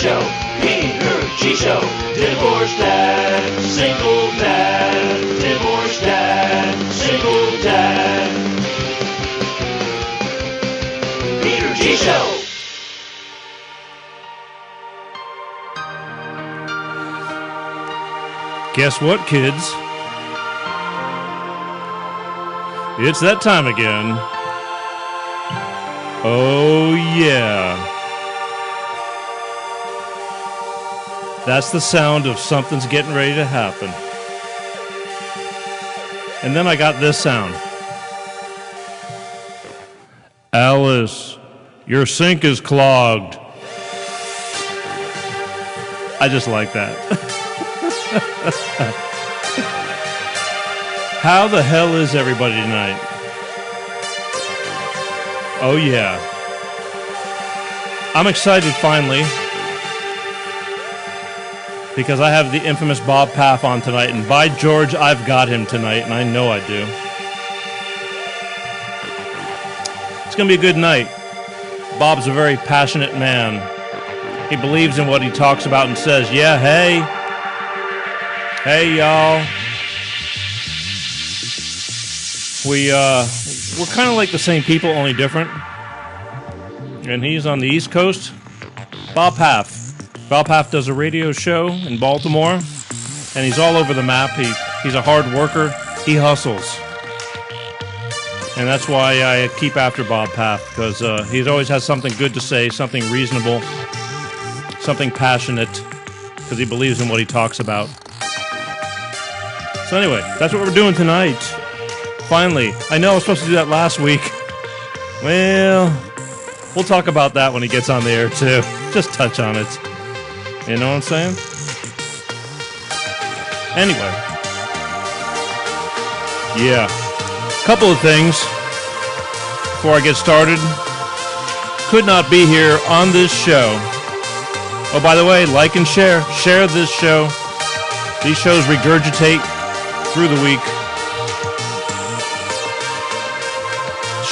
Show, Peter G Show, divorced dad, single dad, divorced dad, single dad. Peter G Show. Guess what, kids? It's that time again. Oh, yeah. That's the sound of something's getting ready to happen. And then I got this sound. Alice, your sink is clogged. I just like that. How the hell is everybody tonight? Oh yeah. I'm excited finally because I have the infamous Bob Paff on tonight, and by George, I've got him tonight, and I know I do. It's going to be a good night. Bob's a very passionate man. He believes in what he talks about and says, yeah, hey. Hey, y'all. We're kind of like the same people, only different. And he's on the East Coast. Bob Paff. Bob Paff does a radio show in Baltimore, and he's all over the map. He's a hard worker. He hustles. And that's why I keep after Bob Paff, because he always has something good to say, something reasonable, something passionate, because he believes in what he talks about. So anyway, that's what we're doing tonight. Finally. I know I was supposed to do that last week. Well, we'll talk about that when he gets on the air too. Just touch on it. You know what I'm saying? Anyway. Yeah. Couple of things before I get started. Could not be here on this show. Oh, by the way, like and share. Share this show. These shows regurgitate through the week.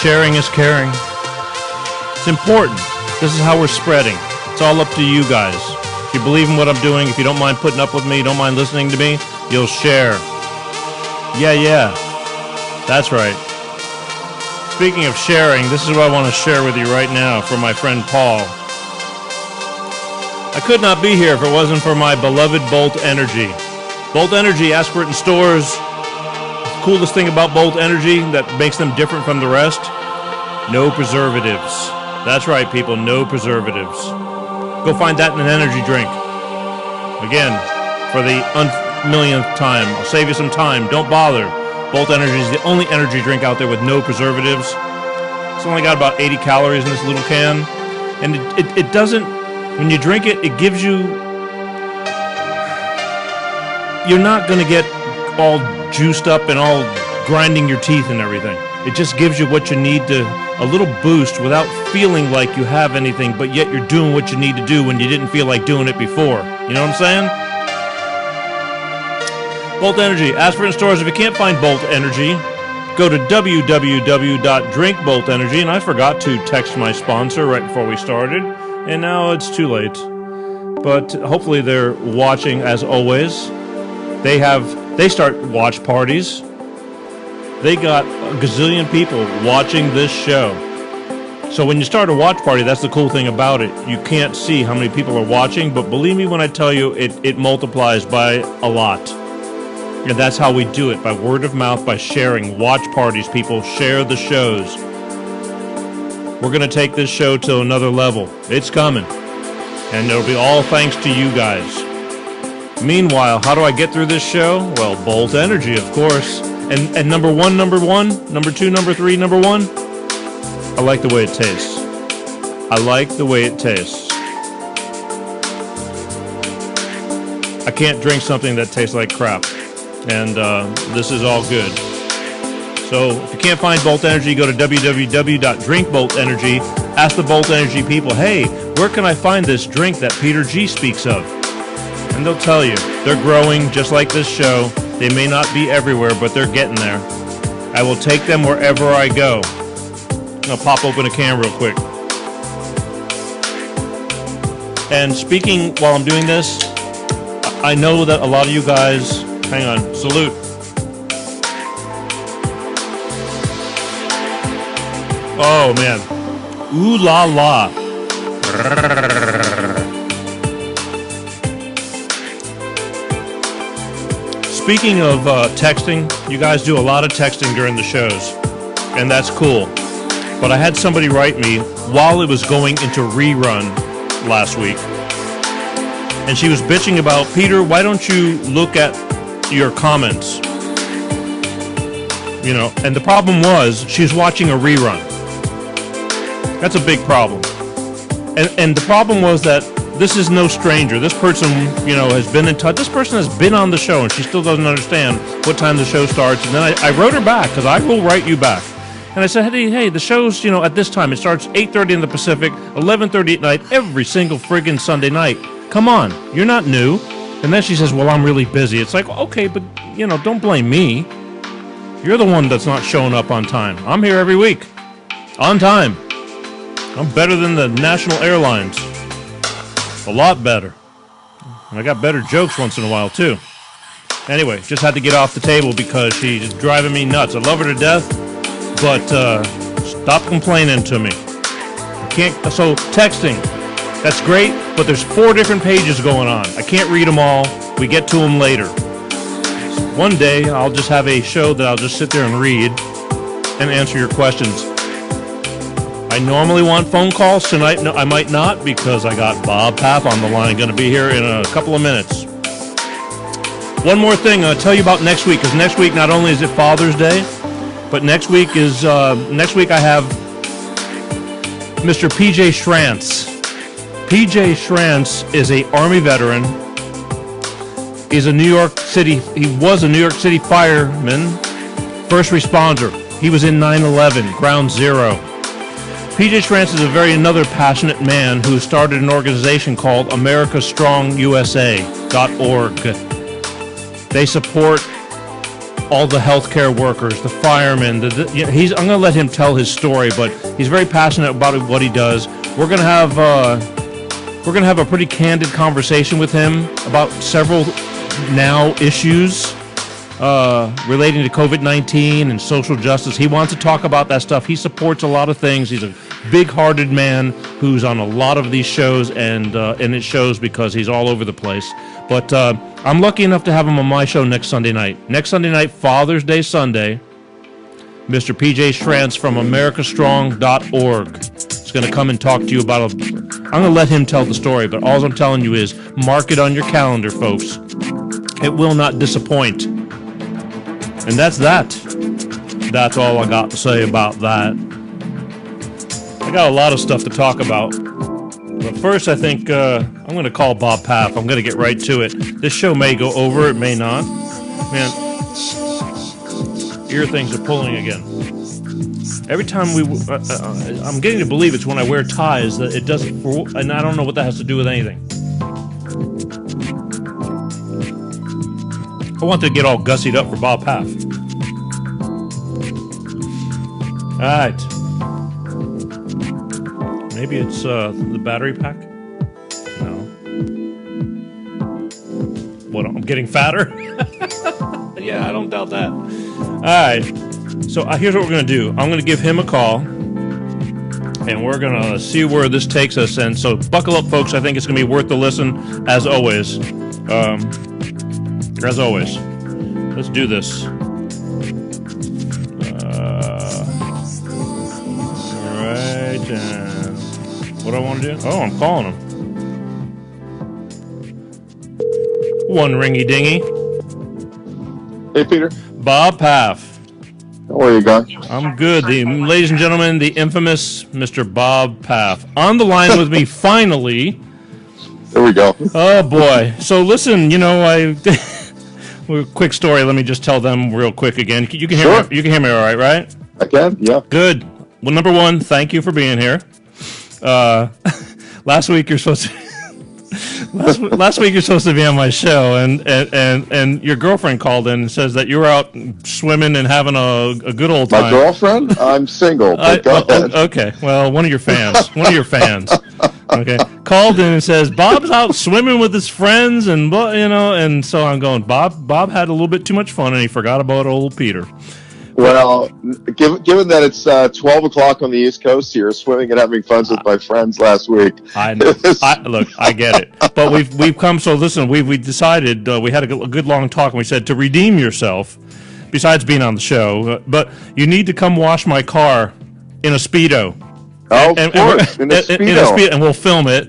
Sharing is caring. It's important. This is how we're spreading. It's all up to you guys. If you believe in what I'm doing, if you don't mind putting up with me, don't mind listening to me, you'll share. Yeah. That's right. Speaking of sharing, this is what I want to share with you right now from my friend Paul. I could not be here if it wasn't for my beloved Bolt Energy. Bolt Energy, ask for it in stores. The coolest thing about Bolt Energy that makes them different from the rest, no preservatives. That's right, people, no preservatives. Go find that in an energy drink. Again, for the millionth time, I'll save you some time. Don't bother. Bolt Energy is the only energy drink out there with no preservatives. It's only got about 80 calories in this little can. And it doesn't, when you drink it, it gives you, you're not going to get all juiced up and all grinding your teeth and everything. It just gives you what you need to, a little boost without feeling like you have anything, but yet you're doing what you need to do when you didn't feel like doing it before. You know what I'm saying? Bolt Energy. Ask for it in stores. If you can't find Bolt Energy, go to www.drinkboltenergy. And I forgot to text my sponsor right before we started, and now it's too late. But hopefully they're watching as always. They start watch parties. They got a gazillion people watching this show. So when you start a watch party, that's the cool thing about it. You can't see how many people are watching, but believe me when I tell you, it multiplies by a lot. And that's how we do it, by word of mouth, by sharing. Watch parties, people. Share the shows. We're going to take this show to another level. It's coming. And it'll be all thanks to you guys. Meanwhile, how do I get through this show? Well, Bolt Energy, of course. And number one, number two, number three, number one, I like the way it tastes. I like the way it tastes. I can't drink something that tastes like crap. And this is all good. So if you can't find Bolt Energy, go to www.drinkboltenergy. Ask the Bolt Energy people, hey, where can I find this drink that Peter G speaks of? And they'll tell you. They're growing just like this show. They may not be everywhere, but they're getting there. I will take them wherever I go. I'll pop open a can real quick. And speaking while I'm doing this, I know that a lot of you guys. Hang on, salute. Oh man, ooh la la. Speaking of texting, you guys do a lot of texting during the shows, and that's cool. But I had somebody write me while it was going into rerun last week, and she was bitching about, Peter, why don't you look at your comments? You know, and the problem was she's watching a rerun. That's a big problem. And the problem was that this is no stranger. This person, you know, has been in touch. This person has been on the show, and she still doesn't understand what time the show starts. And then I wrote her back, because I will write you back. And I said, hey, the show's, you know, at this time. It starts 8:30 in the Pacific, 11:30 at night, every single friggin' Sunday night. Come on, you're not new. And then she says, well, I'm really busy. It's like, okay, but, you know, don't blame me. You're the one that's not showing up on time. I'm here every week. On time. I'm better than the national airlines. A lot better. And I got better jokes once in a while, too. Anyway, just had to get off the table because she's driving me nuts. I love her to death, but stop complaining to me. I can't. So, texting. That's great, but there's 4 different pages going on. I can't read them all. We get to them later. So one day, I'll just have a show that I'll just sit there and read and answer your questions. I normally want phone calls tonight. No, I might not, because I got Bob Paff on the line, going to be here in a couple of minutes. One more thing I'll tell you about next week, because next week not only is it Father's Day, but next week I have Mr. PJ Schrantz. PJ Schrantz is a Army veteran. He was a New York City fireman, first responder. He was in 9/11, Ground Zero. PJ Schrantz is another passionate man who started an organization called AmericasStrongUSA.org. They support all the healthcare workers, the firemen. I'm going to let him tell his story, but he's very passionate about what he does. We're going to have a pretty candid conversation with him about several now issues relating to COVID-19 and social justice. He wants to talk about that stuff. He supports a lot of things. He's a big-hearted man who's on a lot of these shows, and it shows because he's all over the place. But I'm lucky enough to have him on my show next Sunday night. Next Sunday night, Father's Day Sunday, Mr. PJ Schrantz from AmericasStrong.org is going to come and talk to you about I'm going to let him tell the story, but all I'm telling you is mark it on your calendar, folks. It will not disappoint. And that's that. That's all I got to say about that. I got a lot of stuff to talk about. But first, I think I'm going to call Bob Paff. I'm going to get right to it. This show may go over, it may not. Man, ear things are pulling again. Every time I'm getting to believe it's when I wear ties that it doesn't, and I don't know what that has to do with anything. I want to get all gussied up for Bob Paff. All right. Maybe it's the battery pack? No. What, I'm getting fatter? Yeah, I don't doubt that. All right. So here's what we're going to do. I'm going to give him a call, and we're going to see where this takes us. And so buckle up, folks. I think it's going to be worth the listen, as always. As always. Let's do this. All right. What do I want to do? Oh, I'm calling him. One ringy dingy. Hey, Peter. Bob Paff. How are you, guys? I'm good. Ladies and gentlemen, the infamous Mr. Bob Paff on the line with me finally. There we go. Oh boy. So listen, you know, quick story. Let me just tell them real quick again. You can hear Sure. me. You can hear me all right, right? I can. Yeah. Good. Well, number one, thank you for being here. Last week you're supposed to. Last week you're supposed to be on my show, and your girlfriend called in and says that you were out swimming and having a good old time. My girlfriend? I'm single. But go ahead. Okay, well, one of your fans. Okay, called in and says Bob's out swimming with his friends, and and so I'm going. Bob had a little bit too much fun, and he forgot about old Peter. Well, given that it's 12 o'clock on the East Coast here, swimming and having fun with my friends last week. I know. Look, I get it, but we've come. So listen, we decided we had a good long talk, and we said to redeem yourself, besides being on the show, but you need to come wash my car in a Speedo. Oh, of course, in a Speedo, and we'll film it.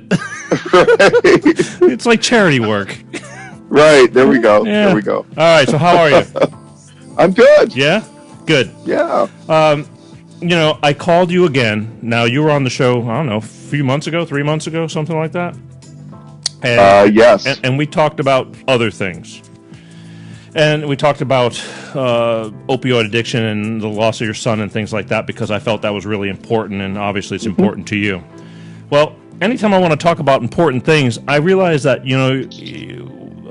Right. It's like charity work. Right, there we go. Yeah. There we go. All right, so how are you? I'm good. Yeah. Good. Yeah. I called you again. Now, you were on the show, I don't know, a few months ago, 3 months ago, something like that. And, yes. And we talked about other things. And we talked about opioid addiction and the loss of your son and things like that, because I felt that was really important, and obviously it's important to you. Well, anytime I want to talk about important things, I realize that,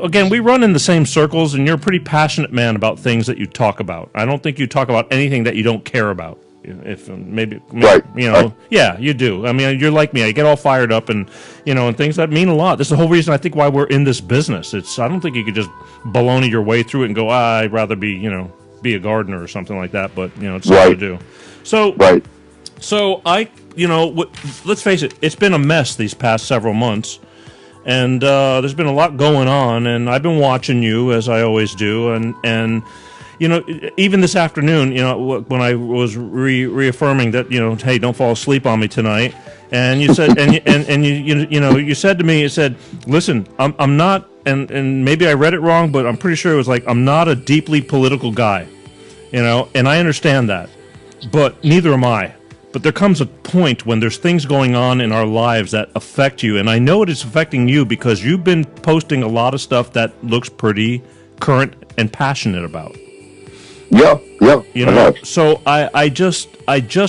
again, we run in the same circles, and you're a pretty passionate man about things that you talk about. I don't think you talk about anything that you don't care about. If maybe right. Yeah, you do. I mean, you're like me. I get all fired up, and and things that mean a lot. This is the whole reason I think why we're in this business. I don't think you could just baloney your way through it and go, I'd rather be a gardener or something like that. But it's something to do. So right. So let's face it. It's been a mess these past several months. And there's been a lot going on, and I've been watching you, as I always do, and even this afternoon, when I was reaffirming that, hey, don't fall asleep on me tonight, and you said, and you said to me, you said, listen, I'm not, and maybe I read it wrong, but I'm pretty sure it was like, I'm not a deeply political guy, and I understand that, but neither am I. But there comes a point when there's things going on in our lives that affect you, and I know it is affecting you because you've been posting a lot of stuff that looks pretty current and passionate about. Yeah. So I just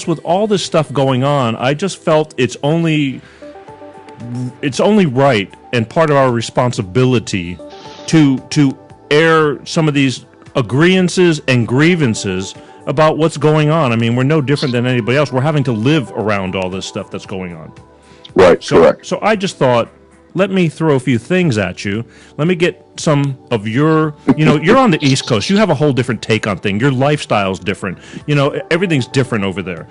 with all this stuff going on, I just felt it's only right and part of our responsibility to air some of these agreeances and grievances about what's going on. I mean, we're no different than anybody else. We're having to live around all this stuff that's going on. Right, correct. So I just thought, let me throw a few things at you. Let me get some of your, you're on the East Coast. You have a whole different take on things. Your lifestyle's different. Everything's different over there.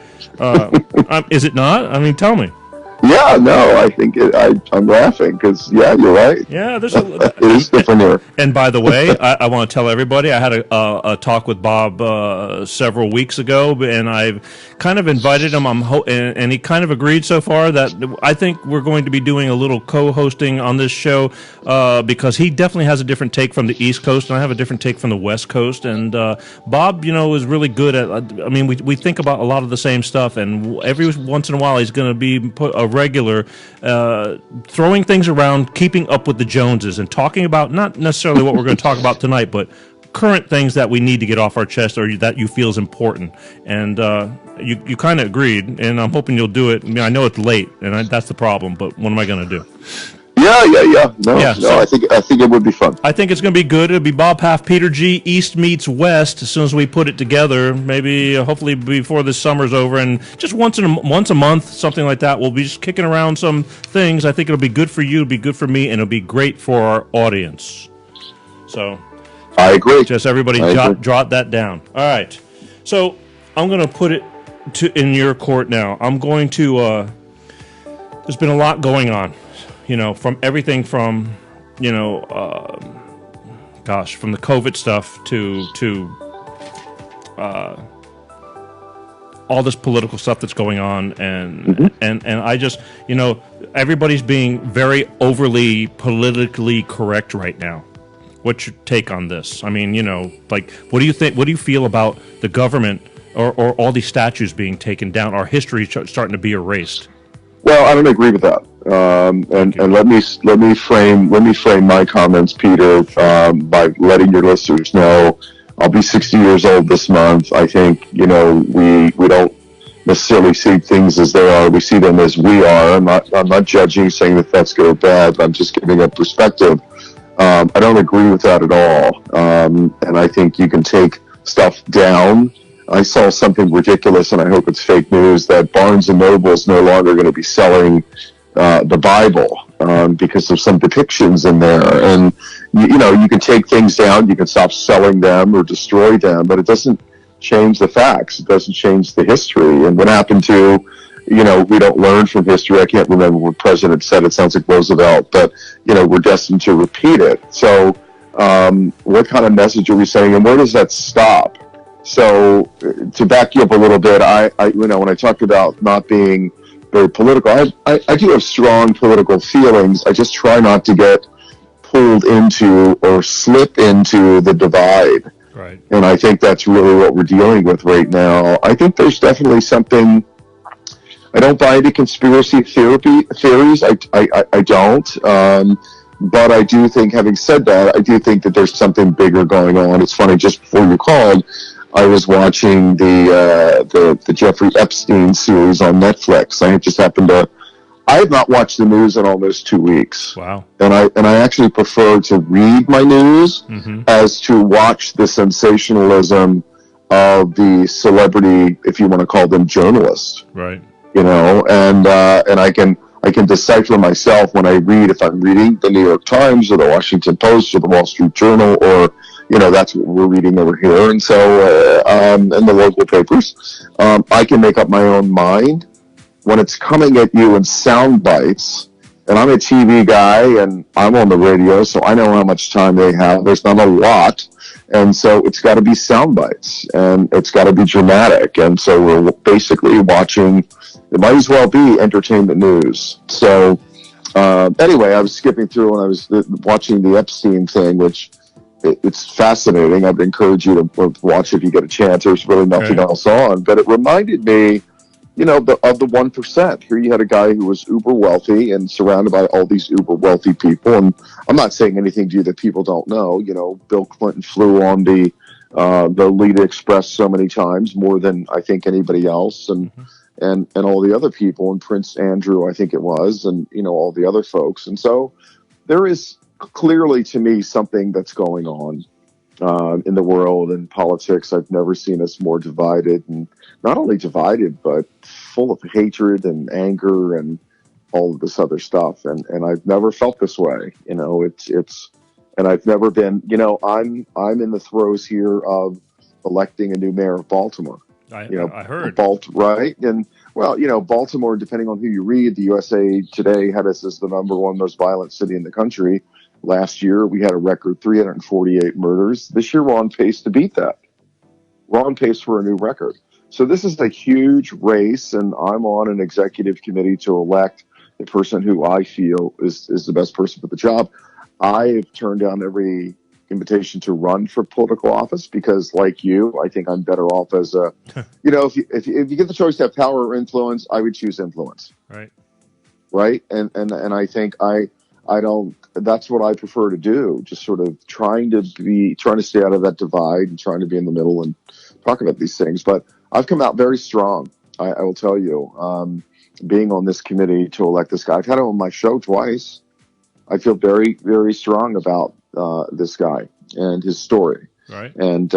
Is it not? I mean, tell me. Yeah, no, I think I'm laughing because, yeah, you're right. Yeah, there's it is different here. And by the way, I want to tell everybody, I had a talk with Bob several weeks ago, and I've kind of invited him, and he kind of agreed so far that I think we're going to be doing a little co-hosting on this show because he definitely has a different take from the East Coast, and I have a different take from the West Coast. And Bob, is really good at, I mean, we think about a lot of the same stuff, and every once in a while he's going to be a regular throwing things around, keeping up with the Joneses, and talking about not necessarily what we're going to talk about tonight, but current things that we need to get off our chest or that you feel is important. And you kind of agreed, and I'm hoping you'll do it. I mean, I know it's late, and that's the problem, but what am I going to do? Yeah. No, I think it would be fun. I think it's going to be good. It'll be Bob, Paff, Peter G, East meets West as soon as we put it together. Maybe, hopefully, before this summer's over, and just once a month, something like that. We'll be just kicking around some things. I think it'll be good for you, it'll be good for me, and it'll be great for our audience. So, I agree. Just everybody jot that down. All right. So I'm going to put it in your court now. I'm going to. There's been a lot going on. From everything from, from the COVID stuff to all this political stuff that's going on, and I just, everybody's being very overly politically correct right now. What's your take on this? I mean, what do you think? What do you feel about the government or all these statues being taken down? Our history starting to be erased. Well, I don't agree with that. And let me frame my comments, Peter, by letting your listeners know I'll be 60 years old this month. I think we don't necessarily see things as they are. We see them as we are. I'm not judging, saying that that's good or bad. I'm just giving a perspective. I don't agree with that at all. And I think you can take stuff down. I saw something ridiculous, and I hope it's fake news, that Barnes & Noble is no longer going to be selling the Bible because of some depictions in there. And you can take things down, you can stop selling them or destroy them, but it doesn't change the facts. It doesn't change the history. And what happened to, we don't learn from history. I can't remember what president said. It sounds like Roosevelt, but we're destined to repeat it. So, what kind of message are we saying, and where does that stop? So, to back you up a little bit, I when I talked about not being very political, I do have strong political feelings. I just try not to get pulled into or slip into the divide. Right. And I think that's really what we're dealing with right now. I think there's definitely something. I don't buy into conspiracy theories. I don't. But I do think, having said that, I do think that there's something bigger going on. It's funny, just before you called, I was watching the Jeffrey Epstein series on Netflix. I have not watched the news in almost 2 weeks. Wow. And I actually prefer to read my news as to watch the sensationalism of the celebrity, if you want to call them journalists. Right. And I can decipher myself when I read, if I'm reading the New York Times or the Washington Post or the Wall Street Journal, or that's what we're reading over here, and so and the local papers. I can make up my own mind when it's coming at you in sound bites. And I'm a TV guy, and I'm on the radio, so I know how much time they have. There's not a lot, and so it's got to be sound bites, and it's got to be dramatic. And so we're basically watching. It might as well be entertainment news. So anyway, I was skipping through and I was watching the Epstein thing, which it's fascinating. I would encourage you to watch if you get a chance. There's really nothing else on, but it reminded me, of the 1%. Here you had a guy who was uber wealthy and surrounded by all these uber wealthy people. And I'm not saying anything to you that people don't know. Bill Clinton flew on the Lolita Express so many times, more than I think anybody else. And all the other people, and Prince Andrew, I think it was, and all the other folks. And so there is clearly, to me, something that's going on in the world and politics. I've never seen us more divided, and not only divided, but full of hatred and anger and all of this other stuff. And I've never felt this way. And I've never been. I'm in the throes here of electing a new mayor of Baltimore. I heard. Right? And, Baltimore, depending on who you read, the USA Today had us as the number one most violent city in the country. Last year, we had a record 348 murders. This year, we're on pace to beat that. We're on pace for a new record. So this is a huge race, and I'm on an executive committee to elect the person who I feel is the best person for the job. I've turned down every invitation to run for political office because, like you, I think I'm better off as a, if you get the choice to have power or influence, I would choose influence. Right. And I think I don't. That's what I prefer to do. Just sort of trying to stay out of that divide and trying to be in the middle and talk about these things. But I've come out very strong. I will tell you, being on this committee to elect this guy. I've had him on my show twice. I feel very, very strong about this guy and his story. Right. And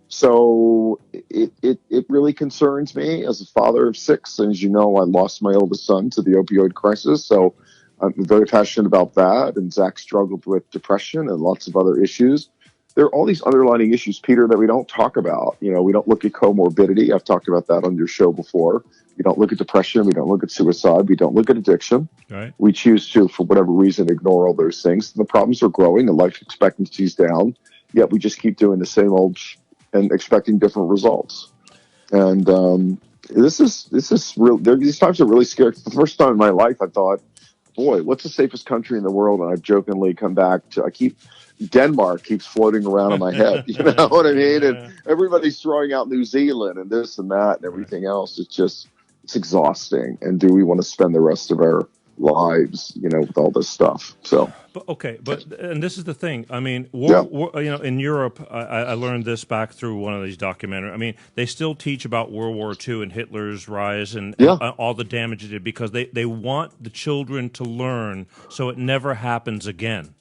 so it really concerns me as a father of 6. And as you know, I lost my oldest son to the opioid crisis. So I'm very passionate about that. And Zach struggled with depression and lots of other issues. There are all these underlying issues, Peter, that we don't talk about. We don't look at comorbidity. I've talked about that on your show before. We don't look at depression. We don't look at suicide. We don't look at addiction. Right. We choose to, for whatever reason, ignore all those things. The problems are growing and life expectancy is down. Yet we just keep doing the same old and expecting different results. And this is real. These times are really scary. For the first time in my life, I thought, boy, what's the safest country in the world? And I've jokingly come back to, Denmark keeps floating around in my head. You know what I mean? And everybody's throwing out New Zealand and this and that and everything else. It's exhausting. And do we want to spend the rest of our lives, with all this stuff? So, and this is the thing. I mean, in Europe, I learned this back through one of these documentaries. I mean, they still teach about World War II and Hitler's rise and all the damage it did because they want the children to learn so it never happens again.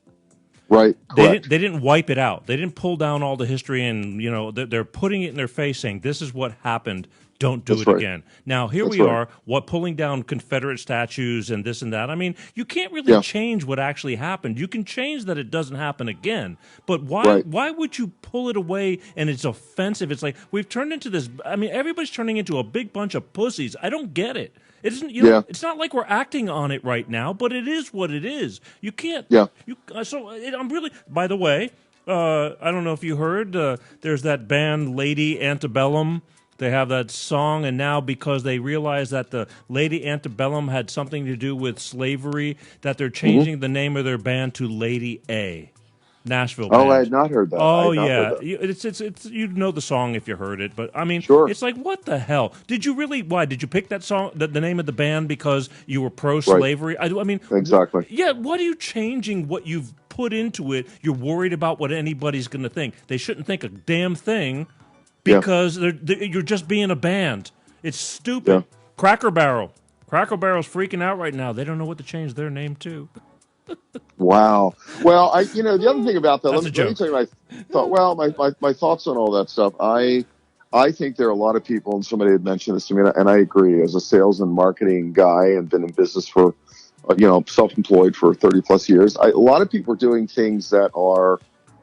Right. They didn't wipe it out. They didn't pull down all the history and, they're putting it in their face saying this is what happened Don't do That's it right. again. Now, here That's we right. are, pulling down Confederate statues and this and that. I mean, you can't really Yeah. change what actually happened. You can change that it doesn't happen again. But Right. why would you pull it away and it's offensive? It's like we've turned into this. I mean, everybody's turning into a big bunch of pussies. I don't get it. It isn't, Yeah. it's not like we're acting on it right now, but it is what it is. You can't, Yeah. I'm really, by the way, I don't know if you heard, there's that band Lady Antebellum. They have that song, and now because they realize that the Lady Antebellum had something to do with slavery, that they're changing the name of their band to Lady A. Nashville Oh, I band. had not heard that. I Oh had not heard yeah, that. it's you know the song if you heard it, but I mean Sure. it's like what the hell? Did you really? Why did you pick that song? The name of the band because you were pro Right. slavery? I mean Exactly. yeah. What are you changing? What you've put into it? You're worried about what anybody's going to think. They shouldn't think a damn thing Yeah. because you're just being a band. It's stupid. Yeah. Cracker Barrel. Cracker Barrel's freaking out right now. They don't know what to change their name to. Wow. Well, the other thing about that, That's let a me joke. tell you my thought. Well, my thoughts on all that stuff. I think there are a lot of people, and somebody had mentioned this to me, and I agree. As a sales and marketing guy, and been in business for, self-employed for 30 plus years, a lot of people are doing things that are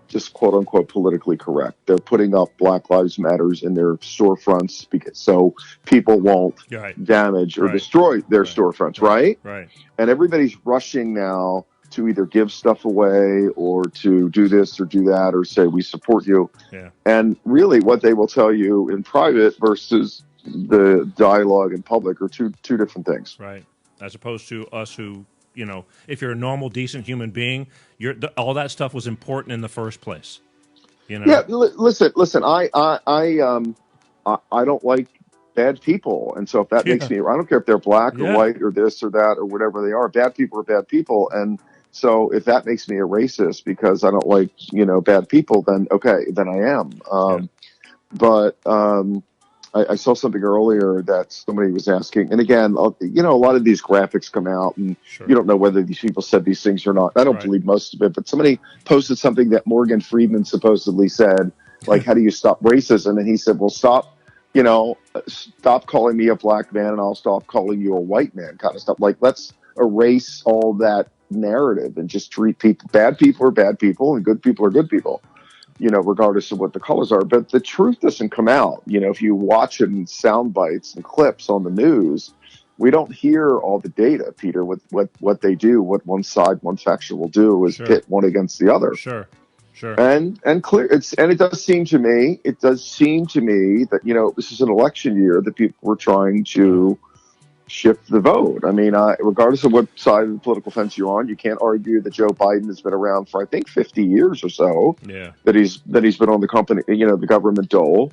just quote unquote politically correct. They're putting up Black Lives Matters in their storefronts so people won't Right. damage or Right. destroy their storefronts, right? Right. And everybody's rushing now to either give stuff away or to do this or do that or say we support you. Yeah. And really what they will tell you in private versus the dialogue in public are two different things. Right. As opposed to us who, if you're a normal, decent human being, all that stuff was important in the first place. Yeah, listen. I don't like bad people, and so if that makes me, I don't care if they're black or white or this or that or whatever they are. Bad people are bad people, and so if that makes me a racist because I don't like bad people, then okay, then I am. But I saw something earlier that somebody was asking, and again, a lot of these graphics come out, and you don't know whether these people said these things or not. I don't believe most of it, but somebody posted something that Morgan Freeman supposedly said, like, "How do you stop racism?" And he said, "Well, stop calling me a black man, and I'll stop calling you a white man," kind of stuff. Like, let's erase all that narrative and just treat people. Bad people are bad people, and good people are good people. Regardless of what the colors are. But the truth doesn't come out. If you watch it in sound bites and clips on the news, we don't hear all the data, Peter, with what they do, what one faction will do is pit one against the other. Sure. And clear it does seem to me that, this is an election year that people were trying to shift the vote. I mean, regardless of what side of the political fence you're on, you can't argue that Joe Biden has been around for, I think, 50 years or so. Yeah. That he's been on the government dole.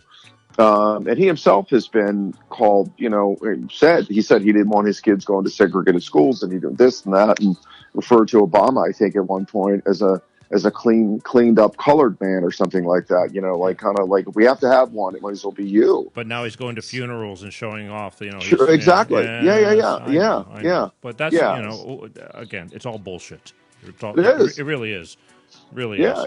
And he himself has been called, he said he didn't want his kids going to segregated schools and he did this and that, and referred to Obama, I think, at one point as a cleaned up colored man or something like that, kind of like, if we have to have one, it might as well be you. But now he's going to funerals and showing off, Sure, exactly. Yeah. But that's, again, it's all bullshit. It really is. Really is.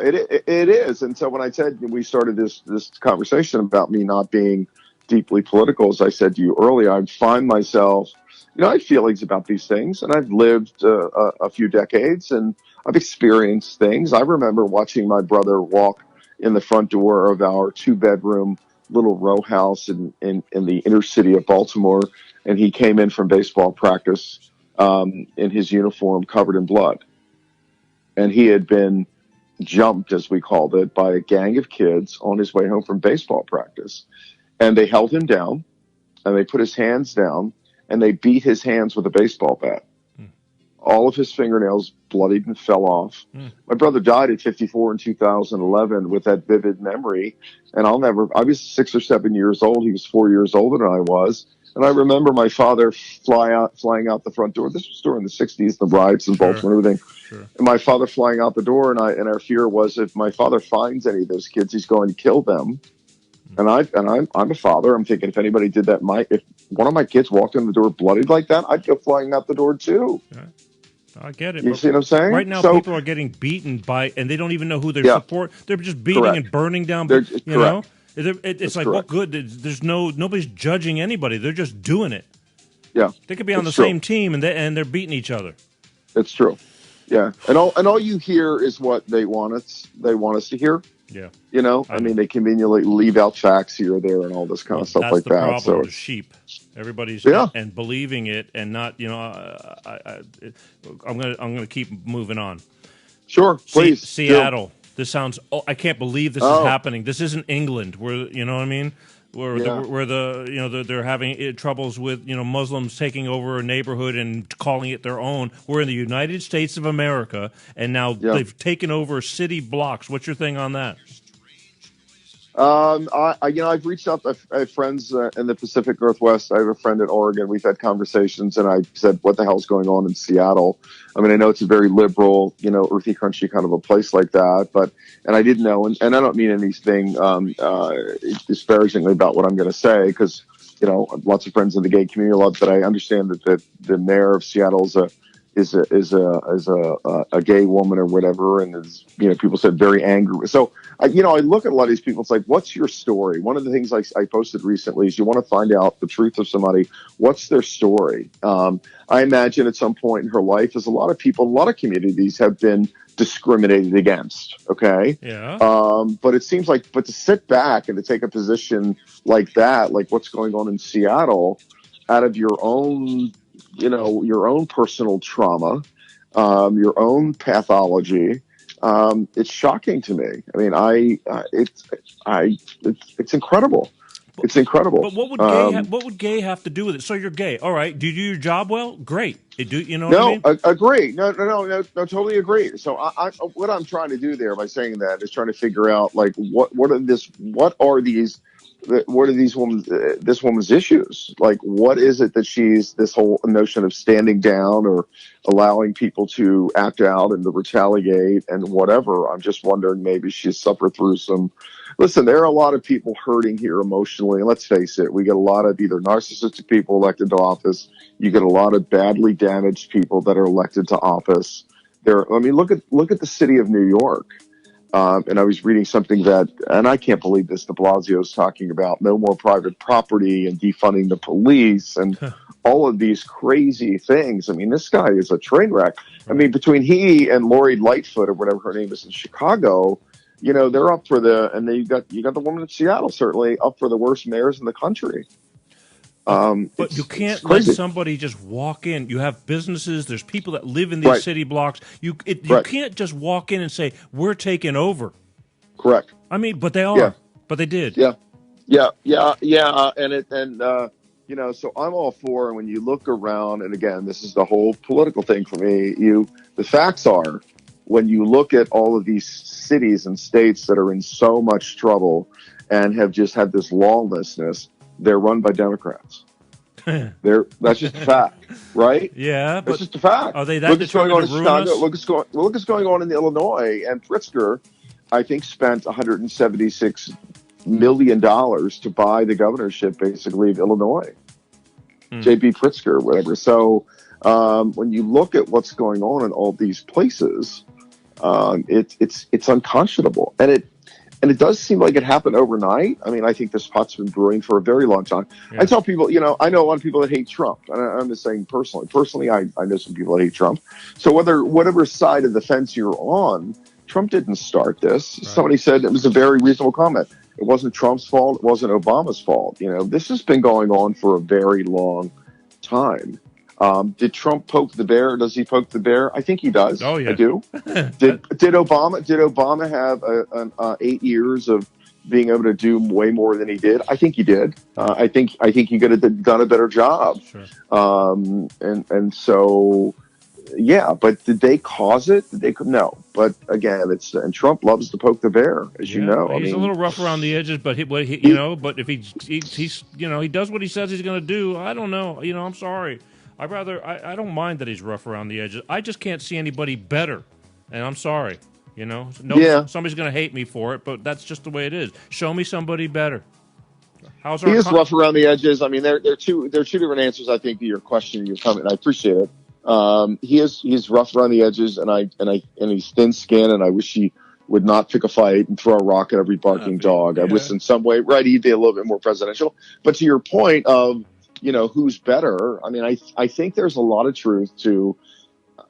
It is. And so when I said we started this conversation about me not being deeply political, as I said to you earlier, I find myself, I have feelings about these things, and I've lived a few decades, and I've experienced things. I remember watching my brother walk in the front door of our 2-bedroom little row house in the inner city of Baltimore, and he came in from baseball practice in his uniform covered in blood. And he had been jumped, as we called it, by a gang of kids on his way home from baseball practice. And they held him down, and they put his hands down, and they beat his hands with a baseball bat. All of his fingernails bloodied and fell off. My brother died at 54 in 2011 with that vivid memory. And I was 6 or 7 years old. He was 4 years older than I was. And I remember my father flying out the front door. This was during the 60s, the riots in Baltimore and everything. Sure. And my father flying out the door. And our fear was, if my father finds any of those kids, he's going to kill them. And I'm a father. I'm thinking, if anybody did that, if one of my kids walked in the door bloodied like that, I'd go flying out the door too. Yeah. I get it. You see what I'm saying? Right now, people are getting beaten and they don't even know who they support. They're just beating and burning down. It's like, what good? There's nobody's judging anybody. They're just doing it. Yeah, they could be on the same team and they're beating each other. It's true. Yeah, and all you hear is what they want us to hear. Yeah, I mean, they conveniently leave out facts here or there and all this kind of stuff like that. That's the problem. So the sheep. Everybody's and believing it and not. I'm gonna keep moving on. Sure, please. Seattle. This sounds. Oh, I can't believe this is happening. This isn't England. Where you know what I mean. Where they're having troubles with Muslims taking over a neighborhood and calling it their own. We're in the United States of America, and now they've taken over city blocks. What's your thing on that? I've reached out. I have friends in the Pacific Northwest. I have a friend in Oregon. We've had conversations, and I said, "What the hell's going on in Seattle?" I mean, I know it's a very liberal, earthy country kind of a place like that, and I didn't know, and I don't mean anything disparagingly about what I'm going to say, because lots of friends in the gay community love that. I understand that the mayor of Seattle is a gay woman or whatever, and people said very angry. So I look at a lot of these people. It's like, what's your story? One of the things I posted recently is you want to find out the truth of somebody. What's their story? I imagine at some point in her life, as a lot of people, a lot of communities have been discriminated against. Okay. Yeah. But it seems like, to sit back and to take a position like that, like what's going on in Seattle, out of your own personal trauma, your own pathology. It's shocking to me. I mean, it's incredible. It's incredible. But what would gay have to do with it? So you're gay, all right? Do you do your job well? Great. What I mean? Agree. No, totally agree. So what I'm trying to do there by saying that is trying to figure out like what are these this woman's issues? Like, what is it that she's, this whole notion of standing down or allowing people to act out and to retaliate and whatever? I'm just wondering, maybe she's suffered through listen, there are a lot of people hurting here emotionally. And let's face it, we get a lot of either narcissistic people elected to office. You get a lot of badly damaged people that are elected to office. Look at the city of New York. And I was reading something and I can't believe this, de Blasio's talking about no more private property and defunding the police and all of these crazy things. I mean, this guy is a train wreck. I mean, between he and Lori Lightfoot, or whatever her name is, in Chicago, they're up for and then you got the woman in Seattle, certainly up for the worst mayors in the country. But you can't let somebody just walk in. You have businesses. There's people that live in these city blocks. You can't just walk in and say, we're taking over. Correct. I mean, but they are. Yeah. But they did. Yeah. So I'm all for, and when you look around, and again, this is the whole political thing for me, the facts are, when you look at all of these cities and states that are in so much trouble and have just had this lawlessness, they're run by Democrats. That's just a fact, right? Yeah, that's just a fact. Are they that determined to ruin us? Look what's going on in Illinois, and Pritzker, I think, spent $176 million to buy the governorship, basically, of Illinois. J.B. Pritzker, whatever. So when you look at what's going on in all these places, it's unconscionable, and it does seem like it happened overnight. I mean, I think this pot's been brewing for a very long time. Yeah. I tell people, I know a lot of people that hate Trump, and I'm just saying personally, I know some people that hate Trump. So whatever side of the fence you're on, Trump didn't start this. Right. Somebody said it was a very reasonable comment. It wasn't Trump's fault. It wasn't Obama's fault. This has been going on for a very long time. Did Trump poke the bear? Does he poke the bear? I think he does. Oh yeah, I do. Did Obama have 8 years of being able to do way more than he did? I think he did. I think he could have done a better job. Sure. And so, yeah. But did they cause it? No. But again, and Trump loves to poke the bear, as you know. He's a little rough around the edges, but but if he's he does what he says he's going to do. I don't know. I'm sorry. I don't mind that he's rough around the edges. I just can't see anybody better, and I'm sorry. Somebody's going to hate me for it, but that's just the way it is. Show me somebody better. He is rough around the edges. I mean, there are two different answers, I think, to your question, your comment. I appreciate it. He's rough around the edges, and he's thin skinned, and I wish he would not pick a fight and throw a rock at every barking dog. Yeah. I wish in some way, right, he'd be a little bit more presidential. But to your point of, who's better, I mean, I think there's a lot of truth to,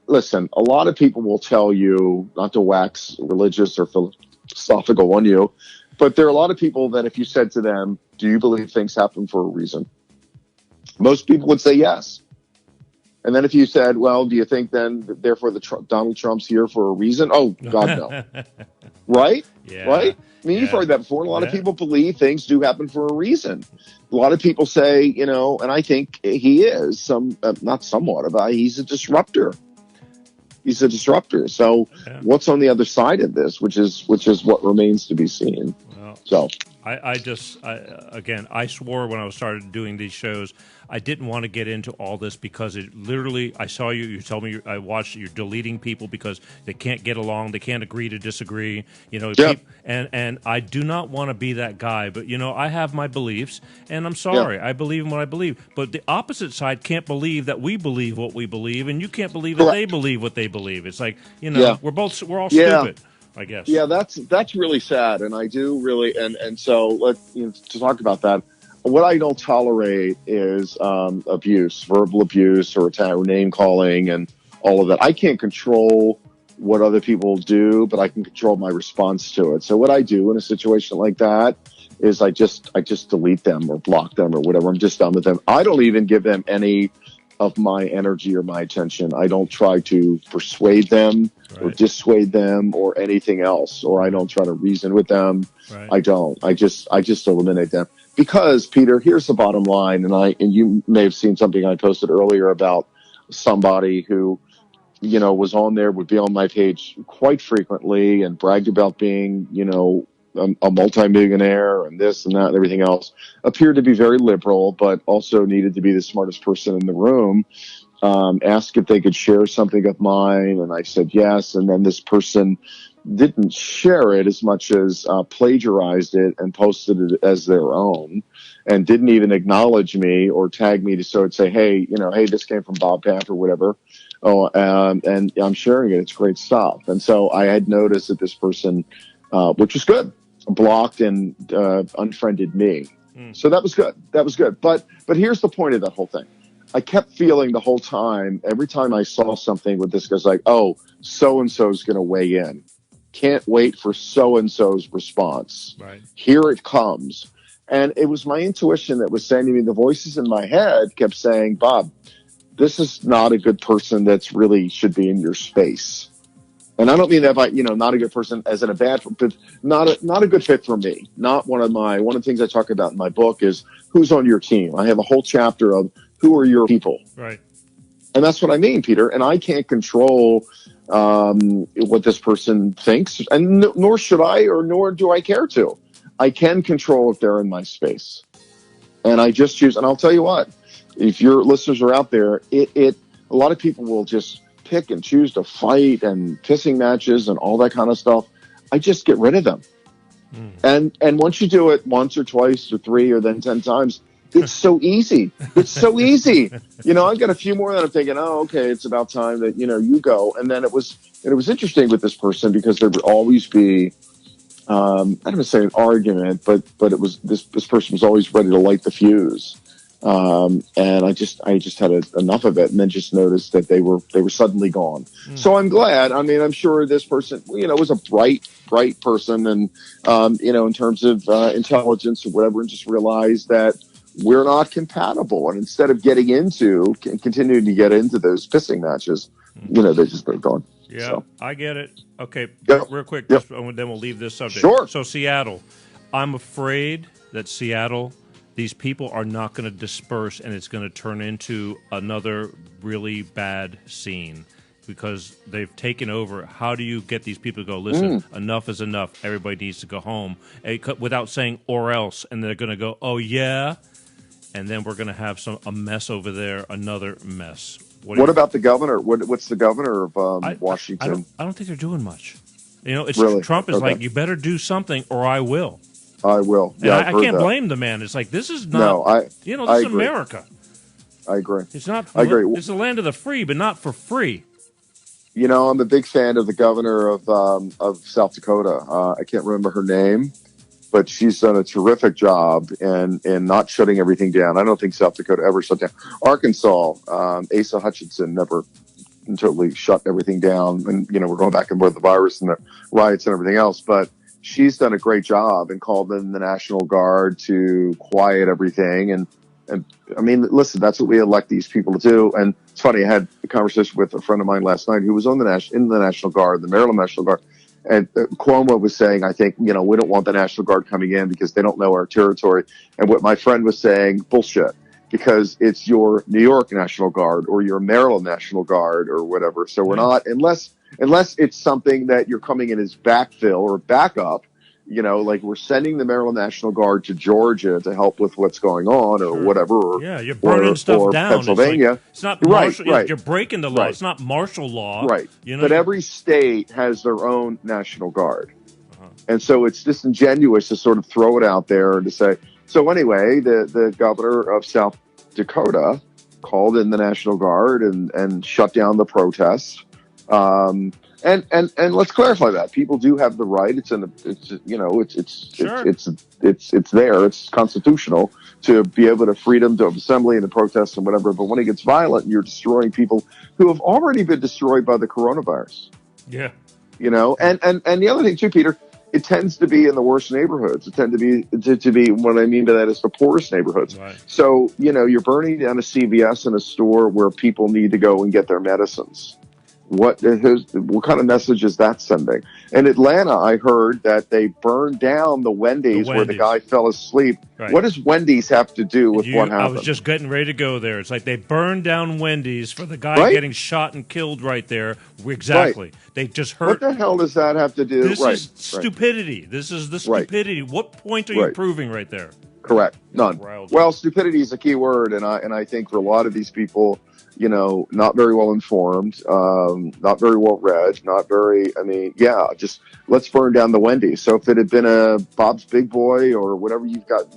listen, a lot of people will tell you, not to wax religious or philosophical on you, but there are a lot of people that if you said to them, do you believe things happen for a reason? Most people would say yes. And then if you said, well, do you think then, therefore, Donald Trump's here for a reason? Oh, God, no. Right? Yeah. Right? I mean, you've heard that before. A lot of people believe things do happen for a reason. A lot of people say, and I think he is not somewhat of he's a disruptor. He's a disruptor. So what's on the other side of this, which is what remains to be seen. Well, so I swore when I started doing these shows, I didn't want to get into all this because it literally, I saw you told me, I watched, you're deleting people because they can't get along, they can't agree to disagree, and I do not want to be that guy, but I have my beliefs, and I'm sorry, I believe in what I believe, but the opposite side can't believe that we believe what we believe, and you can't believe that they believe what they believe. It's like, we're all stupid. I guess. Yeah, that's really sad, and I do really, and so to talk about that. What I don't tolerate is abuse, verbal abuse, or name calling, and all of that. I can't control what other people do, but I can control my response to it. So what I do in a situation like that is I just delete them or block them or whatever. I'm just done with them. I don't even give them any of my energy or my attention. I don't try to persuade them or dissuade them or anything else, or I don't try to reason with them. I don't. I just eliminate them. Because, Peter, here's the bottom line, and you may have seen something I posted earlier about somebody who, was on there, would be on my page quite frequently and bragged about being, a multimillionaire and this and that and everything else, appeared to be very liberal, but also needed to be the smartest person in the room, asked if they could share something of mine, and I said yes, and then this person didn't share it as much as plagiarized it and posted it as their own, and didn't even acknowledge me or tag me so it'd say, hey, hey, this came from Bob Paff or whatever. Oh, and I'm sharing it. It's great stuff. And so I had noticed that this person, which was good, blocked and unfriended me. So that was good. That was good. But here's the point of that whole thing. I kept feeling the whole time, every time I saw something with this guy's like, oh, so-and-so's going to weigh in. Can't wait for so-and-so's response. Right. Here it comes. And it was my intuition that was saying to me, the voices in my head kept saying, Bob, this is not a good person that's really should be in your space. And I don't mean that by, not a good person as in a bad, but not a good fit for me. Not one of the things I talk about in my book is who's on your team. I have a whole chapter of who are your people. Right. And that's what I mean, Peter. And I can't control what this person thinks, and nor should I, or nor do I care to. I can control if they're in my space. And I just choose, and I'll tell you what, if your listeners are out there, a lot of people will just pick and choose to fight and pissing matches and all that kind of stuff. I just get rid of them. And once you do it once or twice or 3 or then 10 times, it's so easy. It's so easy. I've got a few more that I'm thinking, oh, okay, it's about time that, you go. And then it was interesting with this person because there would always be, I don't want to say an argument, but it was, this person was always ready to light the fuse. And I just had enough of it, and then just noticed that they were suddenly gone. So I'm glad. I mean, I'm sure this person, was a bright person, and in terms of intelligence or whatever, and just realized that we're not compatible. And instead of continuing to get into those pissing matches, they're gone. Yeah, so. I get it. Okay, real quick, Yep. then we'll leave this subject. Sure. So Seattle, I'm afraid that Seattle, these people are not going to disperse, and it's going to turn into another really bad scene because they've taken over. How do you get these people to go, listen, enough is enough, everybody needs to go home, without saying or else, and they're going to go, oh, yeah, and then we're going to have a mess over there, another mess. What about the governor? What's the governor of Washington? I don't think they're doing much. It's really? Trump is okay. like, you better do something or I will. I will. Yeah, I can't blame the man. It's like, this is not. No, this is America. I agree. It's not. I agree. It's the land of the free, but not for free. I'm a big fan of the governor of South Dakota. I can't remember her name, but she's done a terrific job in not shutting everything down. I don't think South Dakota ever shut down. Arkansas, Asa Hutchinson never totally shut everything down. And, we're going back and forth with the virus and the riots and everything else. But she's done a great job and called in the National Guard to quiet everything. And I mean, listen, that's what we elect these people to do. And it's funny, I had a conversation with a friend of mine last night who was in the National Guard, the Maryland National Guard. And Cuomo was saying, I think, we don't want the National Guard coming in because they don't know our territory. And what my friend was saying, bullshit, because it's your New York National Guard or your Maryland National Guard or whatever. So we're not, unless it's something that you're coming in as backfill or backup, like we're sending the Maryland National Guard to Georgia to help with what's going on or whatever. Or, you're burning stuff down. Pennsylvania. It's not martial, right. You're breaking the law. Right. It's not martial law. Right. But every state has their own National Guard. And so it's disingenuous to sort of throw it out there and to say, so anyway, the governor of South Dakota called in the National Guard and shut down the protests. And let's clarify that people do have the right. It's there. It's constitutional to be able to freedom to assembly and to protest and whatever. But when it gets violent, you're destroying people who have already been destroyed by the coronavirus. Yeah. And the other thing too, Peter, it tends to be in the worst neighborhoods. It tend to be what I mean by that is the poorest neighborhoods. Right. So, you're burning down a CVS and a store where people need to go and get their medicines. What kind of message is that sending? In Atlanta, I heard that they burned down the Wendy's where the guy fell asleep. Right. What does Wendy's have to do with what happened? I was just getting ready to go there. It's like they burned down Wendy's for the guy getting shot and killed right there. Exactly. Right. They just hurt. What the hell does that have to do? This is stupidity. This is the stupidity. Right. What point are you proving right there? Correct. None. Well, stupidity is a key word, and I think for a lot of these people, not very well informed, not very well read, just let's burn down the Wendy's. So if it had been a Bob's Big Boy or whatever you've got,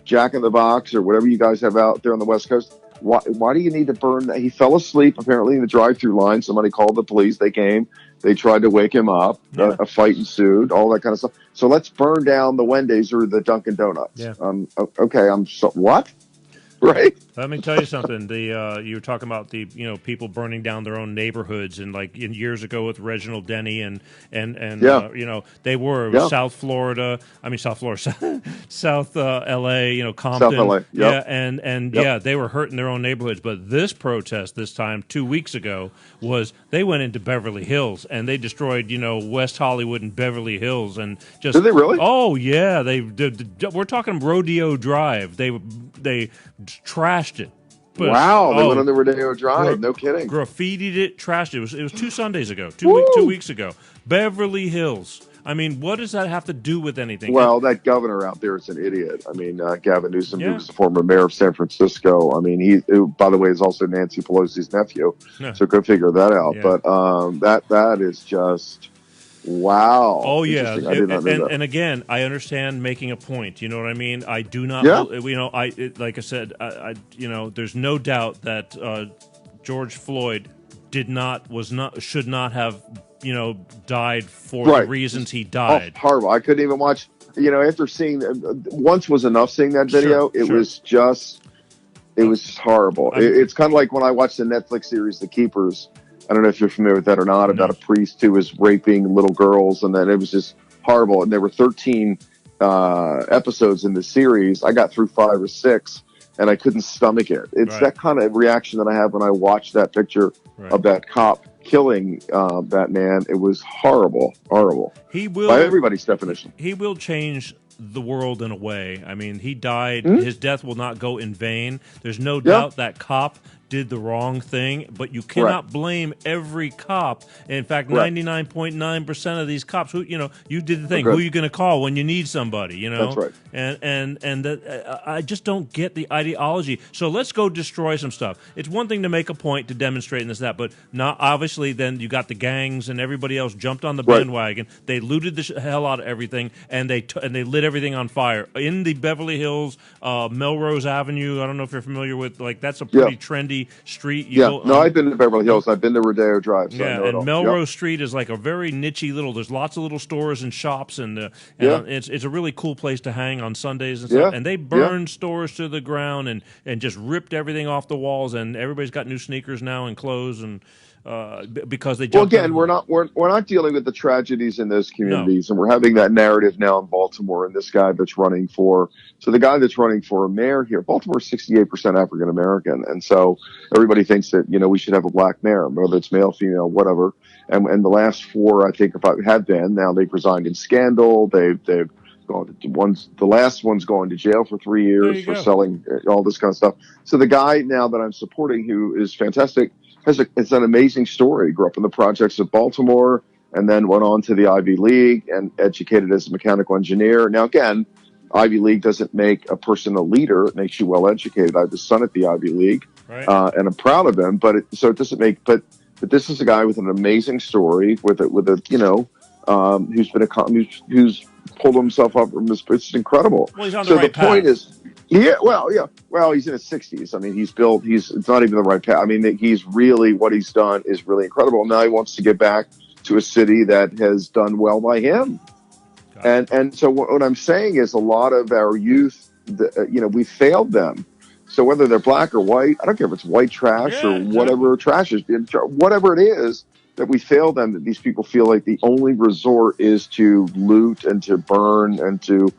Jack in the Box or whatever you guys have out there on the West Coast, why do you need to burn that? He fell asleep apparently in the drive-through line. Somebody called the police. They came. They tried to wake him up. Yeah. A fight ensued. All that kind of stuff. So let's burn down the Wendy's or the Dunkin' Donuts. Yeah. Okay. What? Right. Let me tell you something. You were talking about the people burning down their own neighborhoods, and like years ago with Reginald Denny and they were South Florida. I mean South Florida, South L.A. Compton. South L.A. Yep. And they were hurting their own neighborhoods. But this protest this time 2 weeks ago was they went into Beverly Hills and they destroyed West Hollywood and Beverly Hills and just. Did they really? Oh yeah, we're talking Rodeo Drive. They trashed it. But, they went on the Rodeo Drive. No kidding. Graffitied it, trashed it. It was 2 Sundays ago, 2 weeks ago. Beverly Hills. I mean, what does that have to do with anything? Well, that governor out there is an idiot. I mean, Gavin Newsom, who was the former mayor of San Francisco. I mean, he, by the way, is also Nancy Pelosi's nephew. Yeah. So go figure that out. Yeah. But that is just... Wow. Oh, yeah. I did not know that. And again, I understand making a point. You know what I mean? I do not, like I said, there's no doubt that George Floyd should not have, died for the reasons he died. Oh, horrible. I couldn't even watch, after seeing, once was enough seeing that video. It was just horrible. It's kind of like when I watched the Netflix series, The Keepers. I don't know if you're familiar with that or not, about a priest who was raping little girls, and then it was just horrible. And there were 13 episodes in the series. I got through 5 or 6, and I couldn't stomach it. It's that kind of reaction that I have when I watch that picture of that cop killing that man. It was horrible. He will, by everybody's definition. He will change the world in a way. I mean, he died. Mm-hmm. His death will not go in vain. There's no doubt that cop did the wrong thing, but you cannot blame every cop. In fact, 99.9% of these cops, who you did the thing. Who are you going to call when you need somebody? That's right. And I just don't get the ideology. So let's go destroy some stuff. It's one thing to make a point to demonstrate and this and that, but not obviously. Then you got the gangs and everybody else jumped on the bandwagon. They looted the hell out of everything, and they lit lit everything on fire in the Beverly Hills, Melrose Avenue. I don't know if you're familiar with, like, that's a pretty trendy street. You go, No, I've been to Beverly Hills. I've been to Rodeo Drive, so I know it all. Melrose Street is like a very nichey little. There's lots of little stores and shops, and it's a really cool place to hang on Sundays and stuff. And they burned stores to the ground and just ripped everything off the walls. And everybody's got new sneakers now and clothes and. Because they jumped we're not dealing with the tragedies in those communities, and we're having that narrative now in Baltimore. And this guy that's running for mayor here, Baltimore's 68% African American, and so everybody thinks that we should have a black mayor, whether it's male, female, whatever. And the last four, I think, if I had been, now they've resigned in scandal. They've gone to the last one's going to jail for 3 years for selling all this kind of stuff. So the guy now that I'm supporting, who is fantastic. It's an amazing story. Grew up in the projects of Baltimore and then went on to the Ivy League and educated as a mechanical engineer. Now, again, Ivy League doesn't make a person a leader. It makes you well educated. I have a son at the Ivy League, and I'm proud of him. But it doesn't make. But this is a guy with an amazing story who's pulled himself up from this. It's incredible. Well, he's on the right path. Point is. Well, he's in his 60s. I mean, it's not even the right path. I mean, what he's done is really incredible. Now he wants to get back to a city that has done well by him. And so what I'm saying is a lot of our youth, we failed them. So whether they're black or white, I don't care if it's white trash or whatever trash is, whatever it is, that we failed them, that these people feel like the only resort is to loot and to burn and to,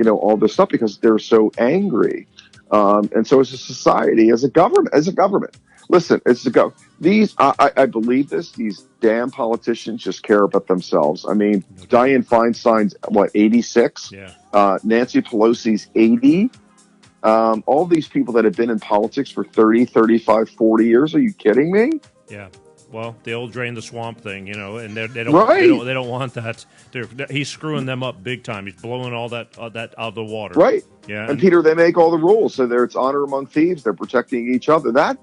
all this stuff because they're so angry. And so as a society, as a government, listen, I believe this, these damn politicians just care about themselves. I mean, Dianne Feinstein's 86? Nancy Pelosi's 80. All these people that have been in politics for 30, 35, 40 years. Are you kidding me? Yeah. Well, the old drain the swamp thing, and they don't want that. He's screwing them up big time. He's blowing all that out of the water. Right. Yeah. And Peter, they make all the rules. So it's honor among thieves. They're protecting each other. That,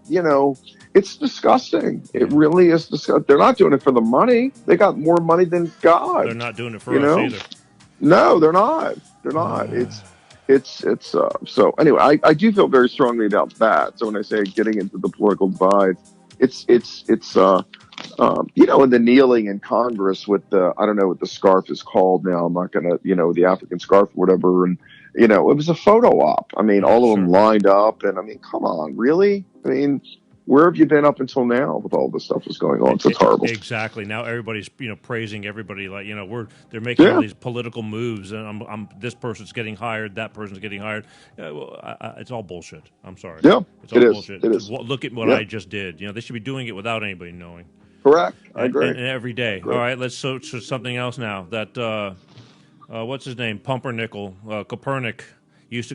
it's disgusting. It really is disgusting. They're not doing it for the money. They got more money than God. They're not doing it for us either. No, they're not. They're not. So anyway, I do feel very strongly about that. So when I say getting into the political divide, it's and the kneeling in Congress with I don't know what the scarf is called now. I'm not gonna, the African scarf or whatever. And, it was a photo op. I mean, all of them lined up. And I mean, come on, really? I mean, where have you been up until now with all this stuff that's going on? It's horrible. Exactly. Now everybody's praising everybody like they're making all these political moves, and this person's getting hired, that person's getting hired. It's all bullshit. I'm sorry. Yeah, it's all bullshit. It is. Look at what I just did. They should be doing it without anybody knowing. Correct. I agree. And every day. All right. Let's switch to something else now. That what's his name? Pumpernickel, Copernic.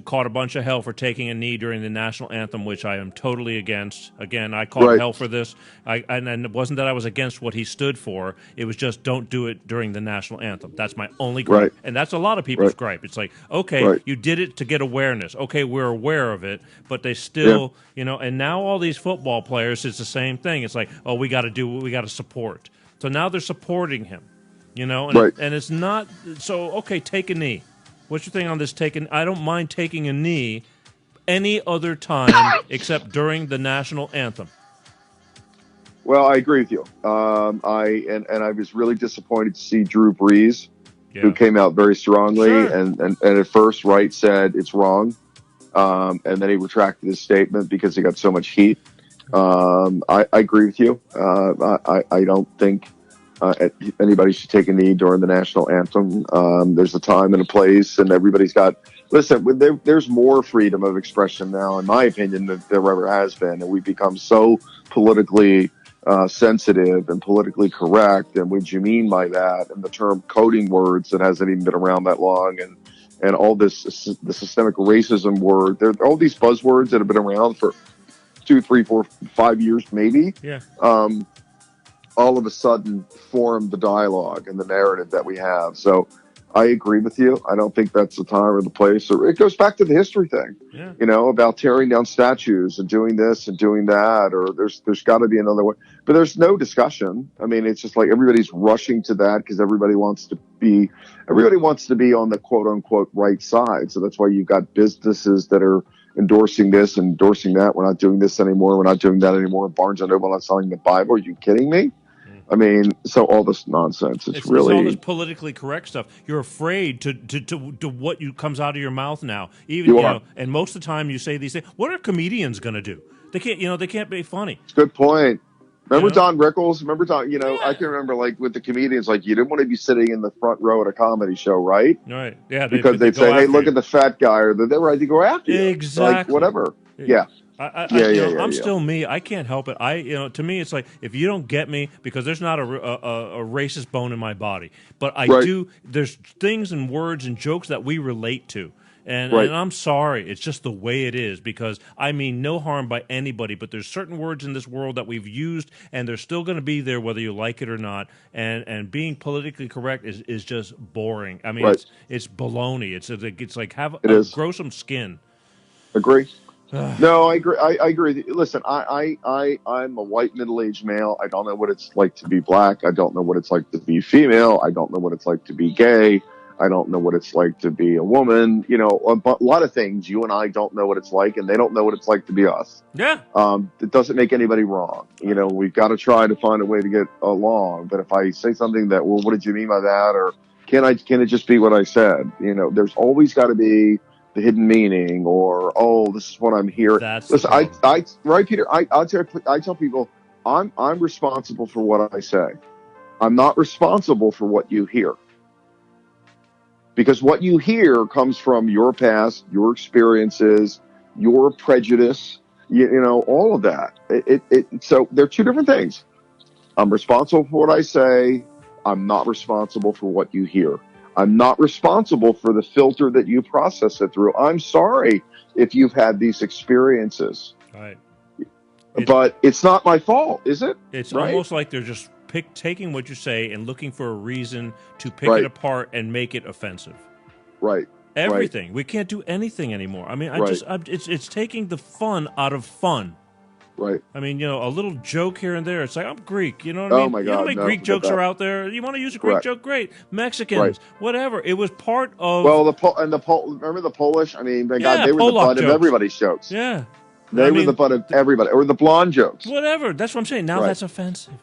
Caught a bunch of hell for taking a knee during the national anthem, which I am totally against. Again, I caught hell for this. And it wasn't that I was against what he stood for. It was just don't do it during the national anthem. That's my only gripe. And that's a lot of people's gripe. It's like, okay, you did it to get awareness. Okay, we're aware of it, but they still, and now all these football players, it's the same thing. It's like, oh, we got to do what we got to support. So now they're supporting him, and it's not, so, okay, take a knee. What's your thing on this I don't mind taking a knee any other time except during the national anthem. Well, I agree with you. I was really disappointed to see Drew Brees, who came out very strongly and at first said it's wrong. And then he retracted his statement because he got so much heat. I agree with you. I don't think anybody should take a knee during the national anthem. There's a time and a place, and everybody's got. Listen, there's more freedom of expression now, in my opinion, than there ever has been, and we've become so politically sensitive and politically correct. And what you mean by that, and the term coding words that hasn't even been around that long, and all the systemic racism word. There are all these buzzwords that have been around for 2, 3, 4, 5 years, maybe. Yeah. All of a sudden form the dialogue and the narrative that we have. So I agree with you. I don't think that's the time or the place. Or it goes back to the history thing, Yeah. about tearing down statues and doing this and doing that. Or there's got to be another way. But there's no discussion. I mean, it's just like everybody's rushing to that because everybody wants to be on the quote unquote right side. So that's why you've got businesses that are endorsing this, endorsing that. We're not doing this anymore. We're not doing that anymore. Barnes and Noble not selling the Bible. Are you kidding me? I mean, so all this nonsense. It's really all this politically correct stuff. You're afraid to what comes out of your mouth now. You are. And most of the time you say these things. What are comedians going to do? They can't. They can't be funny. Good point. Remember Don Rickles? Remember Don? Yeah. I can remember like with the comedians, like you didn't want to be sitting in the front row at a comedy show, right? Right. Yeah. Because they'd say, "Hey, look at the fat guy," or they're ready to go after you. Exactly. Like whatever. Yeah. I'm still me. I can't help it. To me, it's like if you don't get me, because there's not a racist bone in my body, but I do. There's things and words and jokes that we relate to. And I'm sorry, it's just the way it is, because I mean no harm by anybody, but there's certain words in this world that we've used, and they're still going to be there whether you like it or not. And being politically correct is just boring. I mean, it's baloney. It's like grow some skin. Agree. No, I agree. I agree. Listen, I'm a white middle-aged male. I don't know what it's like to be black. I don't know what it's like to be female. I don't know what it's like to be gay. I don't know what it's like to be a woman. A lot of things you and I don't know what it's like, and they don't know what it's like to be us. Yeah. It doesn't make anybody wrong. We've got to try to find a way to get along. But if I say something that, well, what did you mean by that? Or can it just be what I said? There's always got to be the hidden meaning, or, oh, this is what I'm hearing. Listen, right, Peter, I tell people I'm responsible for what I say. I'm not responsible for what you hear. Because what you hear comes from your past, your experiences, your prejudice, all of that. So they're two different things. I'm responsible for what I say. I'm not responsible for what you hear. I'm not responsible for the filter that you process it through. I'm sorry if you've had these experiences. Right. But it's not my fault, is it? It's almost like they're just taking what you say and looking for a reason to pick it apart and make it offensive. Right. Everything. Right. We can't do anything anymore. I mean, it's taking the fun out of fun. Right. I mean, a little joke here and there. It's like, I'm Greek. You know what I mean? Oh, my God. How many Greek jokes are out there? You want to use a Greek joke? Great. Mexicans, whatever. It was part of... Well, remember the Polish? I mean, they were the butt of everybody's jokes. Yeah. They were the butt of everybody. Or the blonde jokes. Whatever. That's what I'm saying. Now that's offensive.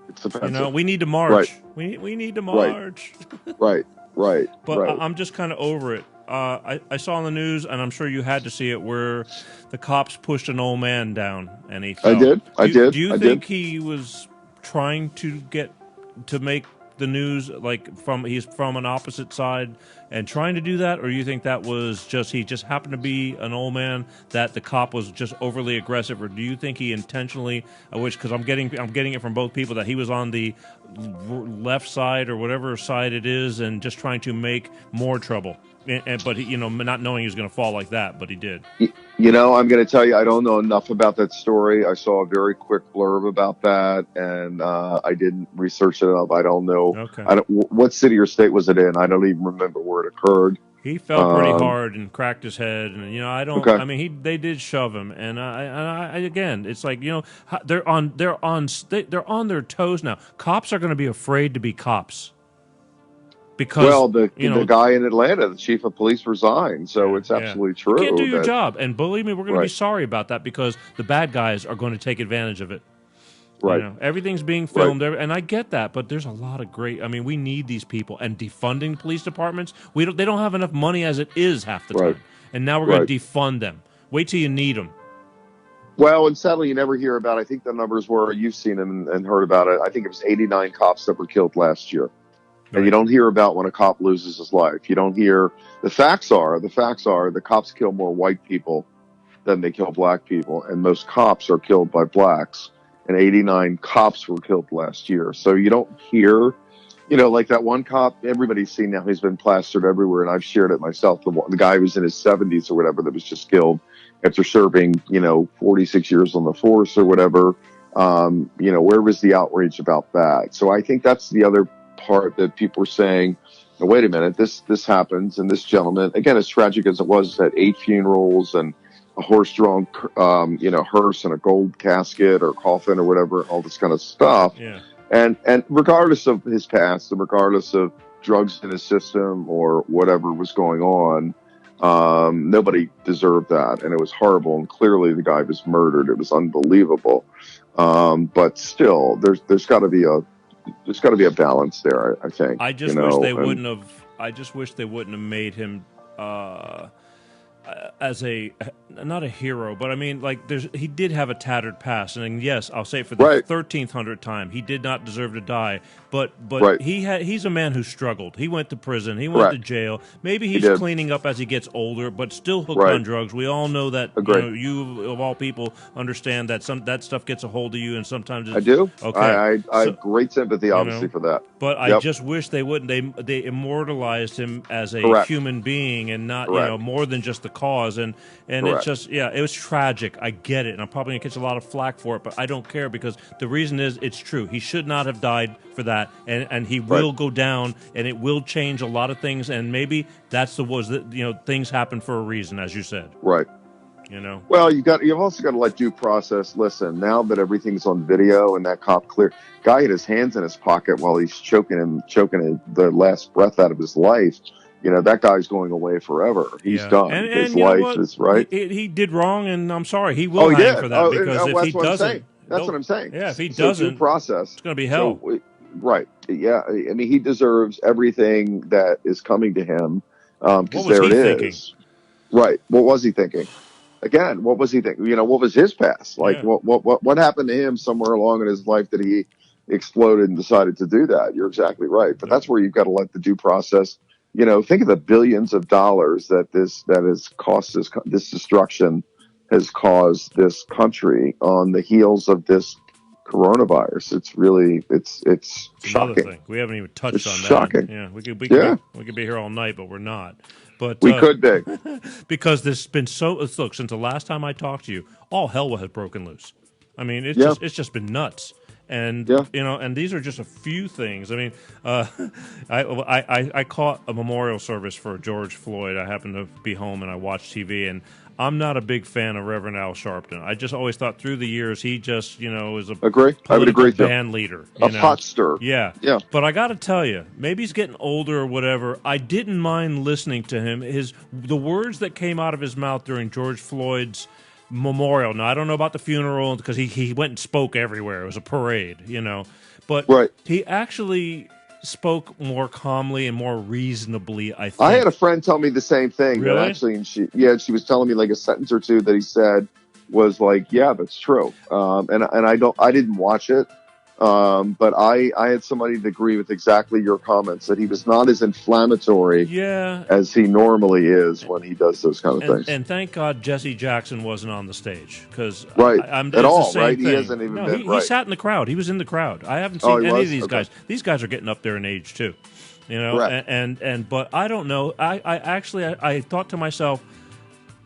It's offensive. We need to march. We need to march. Right. But I'm just kind of over it. I saw on the news, and I'm sure you had to see it, where the cops pushed an old man down, and he fell. I did. Do you think he was trying to make the news he's from an opposite side and trying to do that, or you think that was he just happened to be an old man that the cop was just overly aggressive, or do you think he intentionally, because I'm getting it from both people, that he was on the left side or whatever side it is and just trying to make more trouble? But he, not knowing he was going to fall like that, but he did. I'm going to tell you, I don't know enough about that story. I saw a very quick blurb about that, and I didn't research it enough. I don't know. Okay. What city or state was it in? I don't even remember where it occurred. He fell pretty hard and cracked his head, and I don't. Okay. I mean, they did shove him, and I again, it's like they're on their toes now. Cops are going to be afraid to be cops. Because the guy in Atlanta, the chief of police, resigned, so it's absolutely true. You can't do your job, and believe me, we're going to be sorry about that, because the bad guys are going to take advantage of it. Right. Everything's being filmed, and I get that, but there's a lot of great. I mean, we need these people, and defunding police departments. They don't have enough money as it is half the time, and now we're going to defund them. Wait till you need them. Well, and sadly, you never hear about. I think the numbers were, you've seen them and heard about it. I think it was 89 cops that were killed last year. And you don't hear about when a cop loses his life. You don't hear. The facts are the cops kill more white people than they kill black people, and most cops are killed by blacks. And 89 cops were killed last year. So you don't hear, like that one cop. Everybody's seen now. He's been plastered everywhere, and I've shared it myself. The guy was in his 70s or whatever that was just killed after serving 46 years on the force or whatever. Where was the outrage about that? So I think that's the other part that people are saying, now, wait a minute, this happens, and this gentleman, again, as tragic as it was, had 8 funerals and a horse-drawn, hearse and a gold casket or coffin or whatever, all this kind of stuff. Yeah. And regardless of his past, and regardless of drugs in his system or whatever was going on, nobody deserved that, and it was horrible. And clearly, the guy was murdered. It was unbelievable. But still, there's got to be a balance there. I think. I just wish they wouldn't have. I just wish they wouldn't have made him as not a hero, but I mean, like, he did have a tattered past, and yes, I'll say it for the 1300th time, he did not deserve to die. But he's a man who struggled. He went to prison. He went to jail. Maybe he's cleaning up as he gets older, but still hooked on drugs. We all know that. You of all people understand that that stuff gets a hold of you, and sometimes I do. Okay, I have great sympathy, obviously, for that. But I just wish they wouldn't. They immortalized him as a human being, and not more than just the cause. And it's just it was tragic. I get it, and I'm probably gonna catch a lot of flack for it, but I don't care, because the reason is it's true. He should not have died for that, and he will go down, and it will change a lot of things, and maybe things happen for a reason, as you said. Right. Well, you've also got to let due process. Listen, now that everything's on video and that cop guy had his hands in his pocket while he's choking the last breath out of his life. That guy's going away forever. He's done. His life is right. He did wrong, and I'm sorry. He will hang for that, because if he doesn't, that's what I'm saying. Yeah, if he doesn't, due process, it's going to be hell. Right. Yeah. I mean, he deserves everything that is coming to him. Because there it is. Right. What was he thinking? Again, what was he thinking? What was his past? Like, what happened to him somewhere along in his life that he exploded and decided to do that? You're exactly right. But that's where you've got to let the due process. Think of the billions of dollars that has cost this destruction has caused this country on the heels of this coronavirus. It's really it's shocking. Thing. We haven't even touched on that. Shocking. Yeah, we could be here all night, but we're not. But we could be, because there's been look, since the last time I talked to you, all hell has broken loose. I mean, it's just been nuts. And and these are just a few things. I mean, I caught a memorial service for George Floyd. I happened to be home and I watched TV, and I'm not a big fan of Reverend Al Sharpton. I just always thought through the years he just is a I would agree band leader, a pot stir. Yeah. But I got to tell you, maybe he's getting older or whatever. I didn't mind listening to him. The words that came out of his mouth during George Floyd's memorial. Now, I don't know about the funeral, because he went and spoke everywhere. It was a parade, But he actually spoke more calmly and more reasonably, I think. I had a friend tell me the same thing. Really? Actually, and she was telling me like a sentence or two that he said was like, yeah, that's true. And I didn't watch it. But I had somebody to agree with exactly your comments, that he was not as inflammatory as he normally is when he does those kind of things. And thank God Jesse Jackson wasn't on the stage, because at all, right? He hasn't even been. He sat in the crowd. He was in the crowd. I haven't seen any of these guys. These guys are getting up there in age too, and but I don't know. I thought to myself,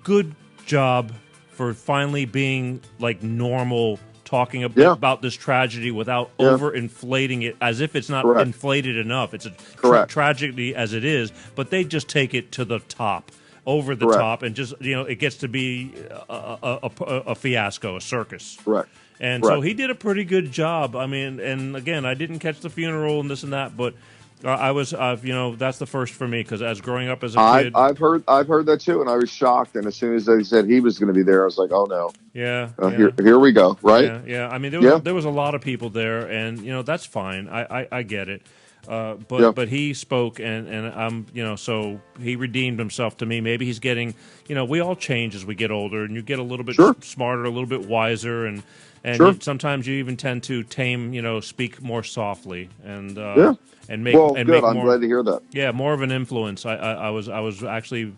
good job for finally being like normal, talking about this tragedy without overinflating it, as if it's not inflated enough. It's a tragedy as it is, but they just take it to the top, over the top, and just it gets to be a fiasco, a circus. Correct. And so he did a pretty good job. I mean, and again, I didn't catch the funeral and this and that, but I was, that's the first for me, because as growing up as a kid, I've heard that too, and I was shocked. And as soon as they said he was going to be there, I was like, oh no, here we go, right? Yeah. I mean, there was a lot of people there, and that's fine. I get it. But he spoke, and I'm so he redeemed himself to me. Maybe he's getting, we all change as we get older, and you get a little bit smarter, a little bit wiser, and sometimes you even tend to tame, speak more softly, and make good. Make I'm more, glad to hear that. Yeah, more of an influence. I was actually,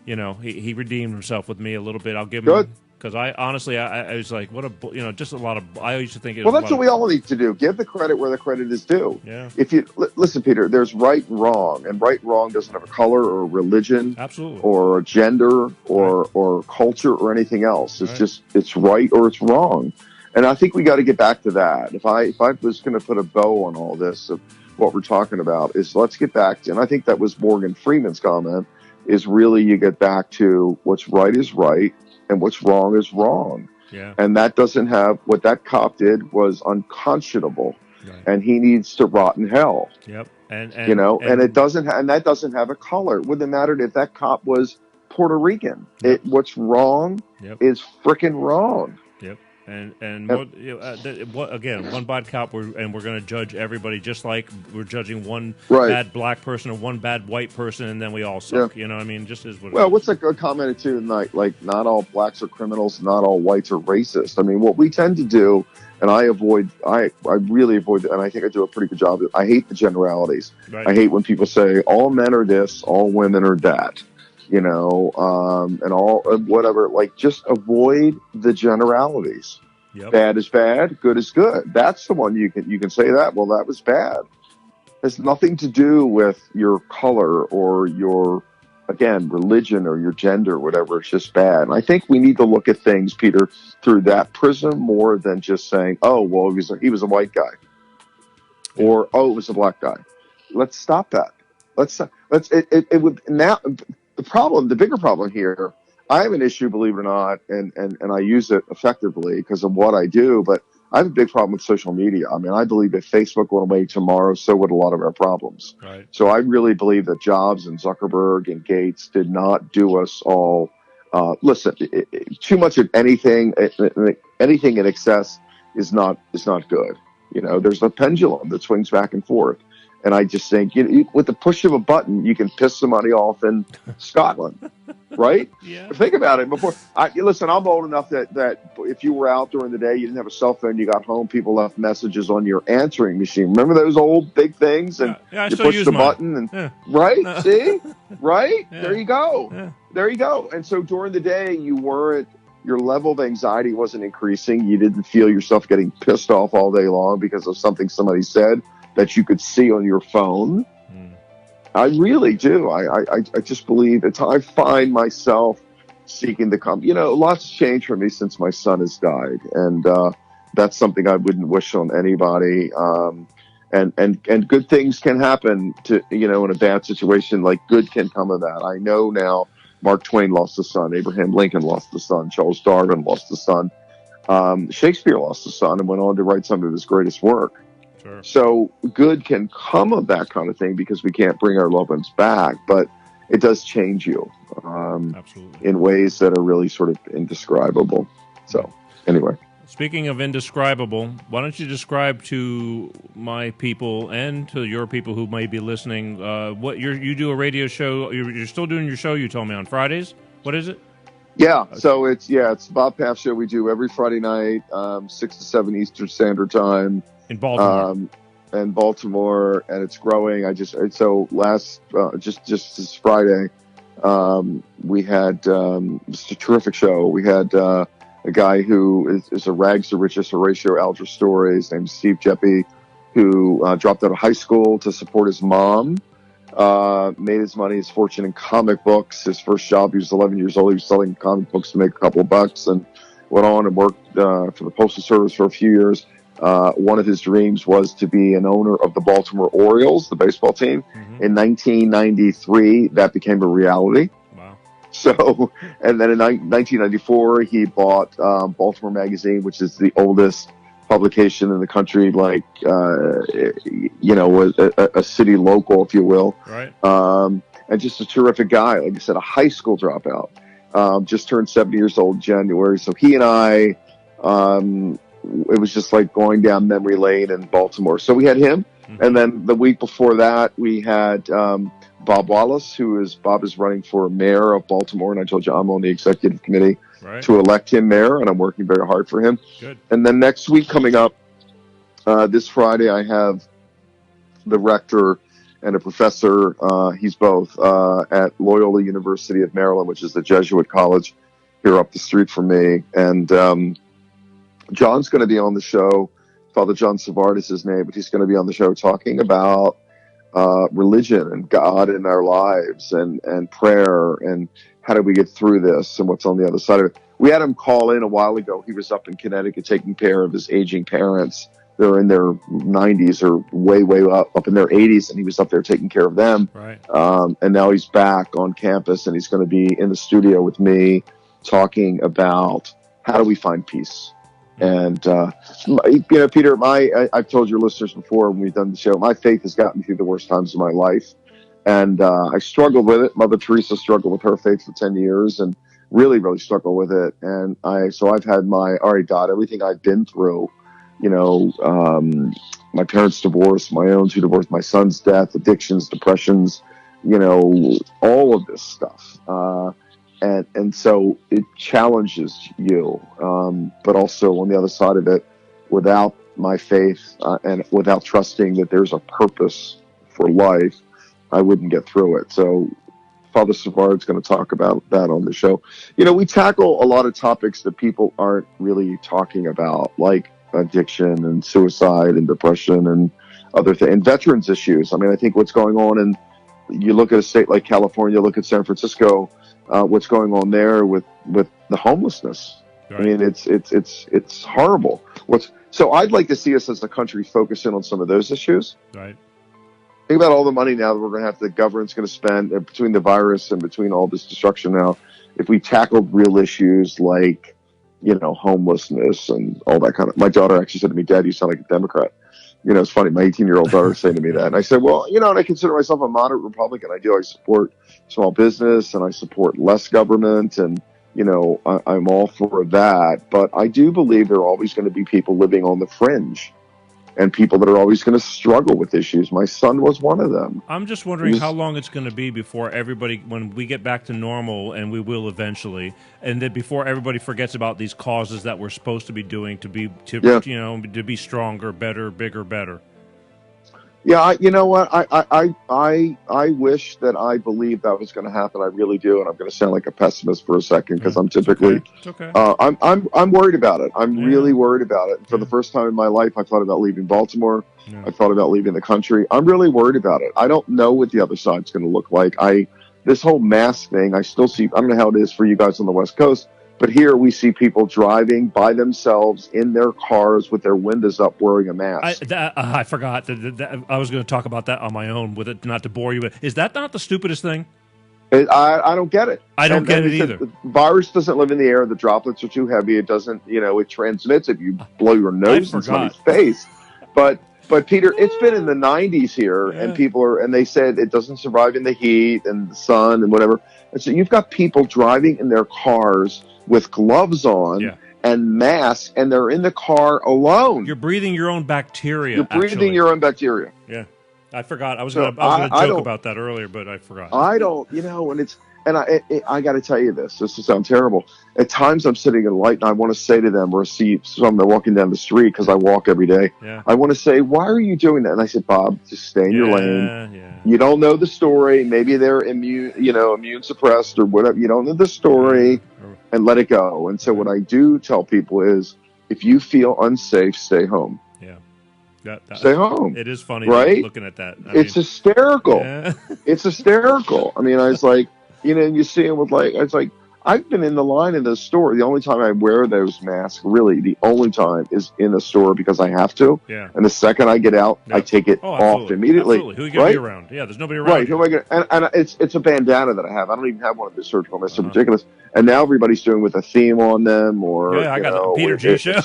he redeemed himself with me a little bit. I'll give him. Because I honestly, I was like, what a, just a lot of. I used to think it was. Well, that's what we all need to do. Give the credit where the credit is due. Yeah. If you listen, Peter, there's right and wrong, and right and wrong doesn't have a color or a religion, absolutely, or a gender or culture or anything else. It's just it's right or it's wrong, and I think we got to get back to that. If I was going to put a bow on all this, what we're talking about is let's get back to, and I think that was Morgan Freeman's comment, is really you get back to what's right is right and what's wrong is wrong. Yeah. And that doesn't have, what that cop did was unconscionable. Right. And he needs to rot in hell. Yep. And it doesn't, and that doesn't have a color. It wouldn't have mattered if that cop was Puerto Rican. Yep. What's wrong is freaking wrong. Yep. And more, again, one bad cop, we're going to judge everybody just like we're judging one bad black person or one bad white person, and then we all suck. You know what I mean? Just is what. Well, what's a comment too tonight? Like, not all blacks are criminals, not all whites are racist. I mean, what we tend to do, and I really avoid, and I think I do a pretty good job. I hate the generalities. Right. I hate when people say all men are this, all women are that. And all whatever, like, just avoid the generalities. Yep. Bad is bad, good is good. That's the one you can say that. Well, that was bad. It has nothing to do with your color or your, again, religion or your gender, whatever. It's just bad. And I think we need to look at things, Peter, through that prism more than just saying, oh, well, he was a white guy, or oh, it was a black guy. Let's stop that. It would now. The bigger problem here, I have an issue, believe it or not, and I use it effectively because of what I do, but I have a big problem with social media. I mean, I believe if Facebook went away tomorrow, so would a lot of our problems. Right. So I really believe that Jobs and Zuckerberg and Gates did not do us all. Listen, too much of anything in excess is not good. There's a pendulum that swings back and forth. And I just think, with the push of a button, you can piss somebody off in Scotland, right? Yeah. Think about it. Listen, I'm old enough that if you were out during the day, you didn't have a cell phone, you got home, people left messages on your answering machine. Remember those old big things? And you push the button, and right? See, right? Yeah. There you go. Yeah. There you go. And so during the day, your level of anxiety wasn't increasing. You didn't feel yourself getting pissed off all day long because of something somebody said that you could see on your phone. I really do. I just believe I find myself seeking to come. Lots has changed for me since my son has died, and that's something I wouldn't wish on anybody. And good things can happen to in a bad situation. Like, good can come of that. I know now. Mark Twain lost a son. Abraham Lincoln lost a son. Charles Darwin lost a son. Shakespeare lost a son and went on to write some of his greatest work. Sure. So good can come of that kind of thing because we can't bring our loved ones back, but it does change you in ways that are really sort of indescribable. So anyway. Speaking of indescribable, why don't you describe to my people and to your people who may be listening, what you do a radio show, you're still doing your show, you told me, on Fridays? What is it? Yeah, so it's the Bob Paff Show we do every Friday night, 6 to 7 Eastern Standard Time. In Baltimore. And it's growing. Just this Friday, we had just a terrific show. We had a guy who is a rags to riches Horatio Alger story. His name's Steve Jeppe, who dropped out of high school to support his mom. Made his money, his fortune in comic books. His first job, he was 11 years old. He was selling comic books to make a couple of bucks, and went on and worked for the Postal Service for a few years. One of his dreams was to be an owner of the Baltimore Orioles, the baseball team. Mm-hmm. In 1993, that became a reality. Wow. So, and then in 1994, he bought Baltimore Magazine, which is the oldest publication in the country, like, was a city local, if you will. Right. And just a terrific guy. Like I said, a high school dropout. Just turned 70 years old in January. So he and I, it was just like going down memory lane in Baltimore. So we had him. Mm-hmm. And then the week before that, we had Bob Wallace, Bob is running for mayor of Baltimore. And I told you I'm on the executive committee to elect him mayor, and I'm working very hard for him. Good. And then next week coming up, this Friday, I have the rector and a professor. He's both at Loyola University of Maryland, which is the Jesuit college here up the street from me. And John's going to be on the show. Father John Savard is his name, but he's going to be on the show talking about religion and God in our lives and prayer and how do we get through this and what's on the other side of it. We had him call in a while ago. He was up in Connecticut taking care of his aging parents they're in their 90s or way up in their 80s, and he was up there taking care of them. Right. And now he's back on campus, and he's going to be in the studio with me talking about how do we find peace. And Peter, I've told your listeners before when we've done the show, my faith has gotten me through the worst times of my life, and I struggled with it. Mother Teresa struggled with her faith for 10 years, and really struggled with it. And I've had God, everything I've been through, my parents' divorce, my own 2 divorces, my son's death, addictions, depressions, all of this stuff. And so it challenges you. But also on the other side of it, without my faith and without trusting that there's a purpose for life, I wouldn't get through it. So Father Savard's going to talk about that on the show. We tackle a lot of topics that people aren't really talking about, like addiction and suicide and depression and other things, and veterans issues. I mean, I think what's going on, and you look at a state like California, look at San Francisco, what's going on there with the homelessness. Right. I mean, it's horrible. So I'd like to see us as a country focus in on some of those issues. Right. Think about all the money now that we're going to have, the government's going to spend between the virus and between all this destruction now. If we tackled real issues like, homelessness and all that kind of. My daughter actually said to me, "Dad, you sound like a Democrat." It's funny. My 18-year-old daughter saying to me that, and I said, "Well, and I consider myself a moderate Republican. I do. I support small business and I support less government, and I'm all for that. But I do believe there are always going to be people living on the fringe." And people that are always going to struggle with issues. My son was one of them. I'm just wondering how long it's going to be before everybody, when we get back to normal, and we will eventually, and then before everybody forgets about these causes that we're supposed to be doing to be stronger, better, bigger, better. Yeah, you know what? I wish that I believed that was going to happen. I really do, and I'm going to sound like a pessimist for a second because I'm typically. It's okay. I'm worried about it. I'm really worried about it. For the first time in my life, I thought about leaving Baltimore. Yeah. I thought about leaving the country. I'm really worried about it. I don't know what the other side's going to look like. This whole mask thing, I still see. I don't know how it is for you guys on the West Coast. But here we see people driving by themselves in their cars with their windows up wearing a mask. I forgot. I was going to talk about that on my own with it, not to bore you. But is that not the stupidest thing? I don't get it. I don't get it either. The virus doesn't live in the air. The droplets are too heavy. It doesn't, it transmits if you blow your nose in somebody's face. But Peter, it's been in the 90s here, and and they said it doesn't survive in the heat and the sun and whatever. And so you've got people driving in their cars with gloves on and masks, and they're in the car alone. You're breathing your own bacteria. You're breathing your own bacteria. Yeah, I forgot. I was going to joke about that earlier, but I forgot. I don't, and I got to tell you this. This will sound terrible. At times, I'm sitting at a light, and I want to say to them, or see someone walking down the street because I walk every day. Yeah. I want to say, "Why are you doing that?" And I said, "Bob, just stay in your lane. Yeah. You don't know the story. Maybe they're immune suppressed or whatever. You don't know the story, and let it go." And so, what I do tell people is, if you feel unsafe, stay home. Yeah. Stay home. It is funny, right? Looking at that. It's hysterical. Yeah. It's hysterical. I mean, I was like. You see them with it's like, I've been in the line in the store. The only time I wear those masks, really, the only time is in the store because I have to. Yeah. And the second I get out, I take it off immediately. Absolutely. Who are you going to be around? Yeah, there's nobody around. Right. Who am I going to? And it's a bandana that I have. I don't even have one of the surgical masks. It's ridiculous. And now everybody's doing with a theme on them or. Yeah, I got the Peter G show.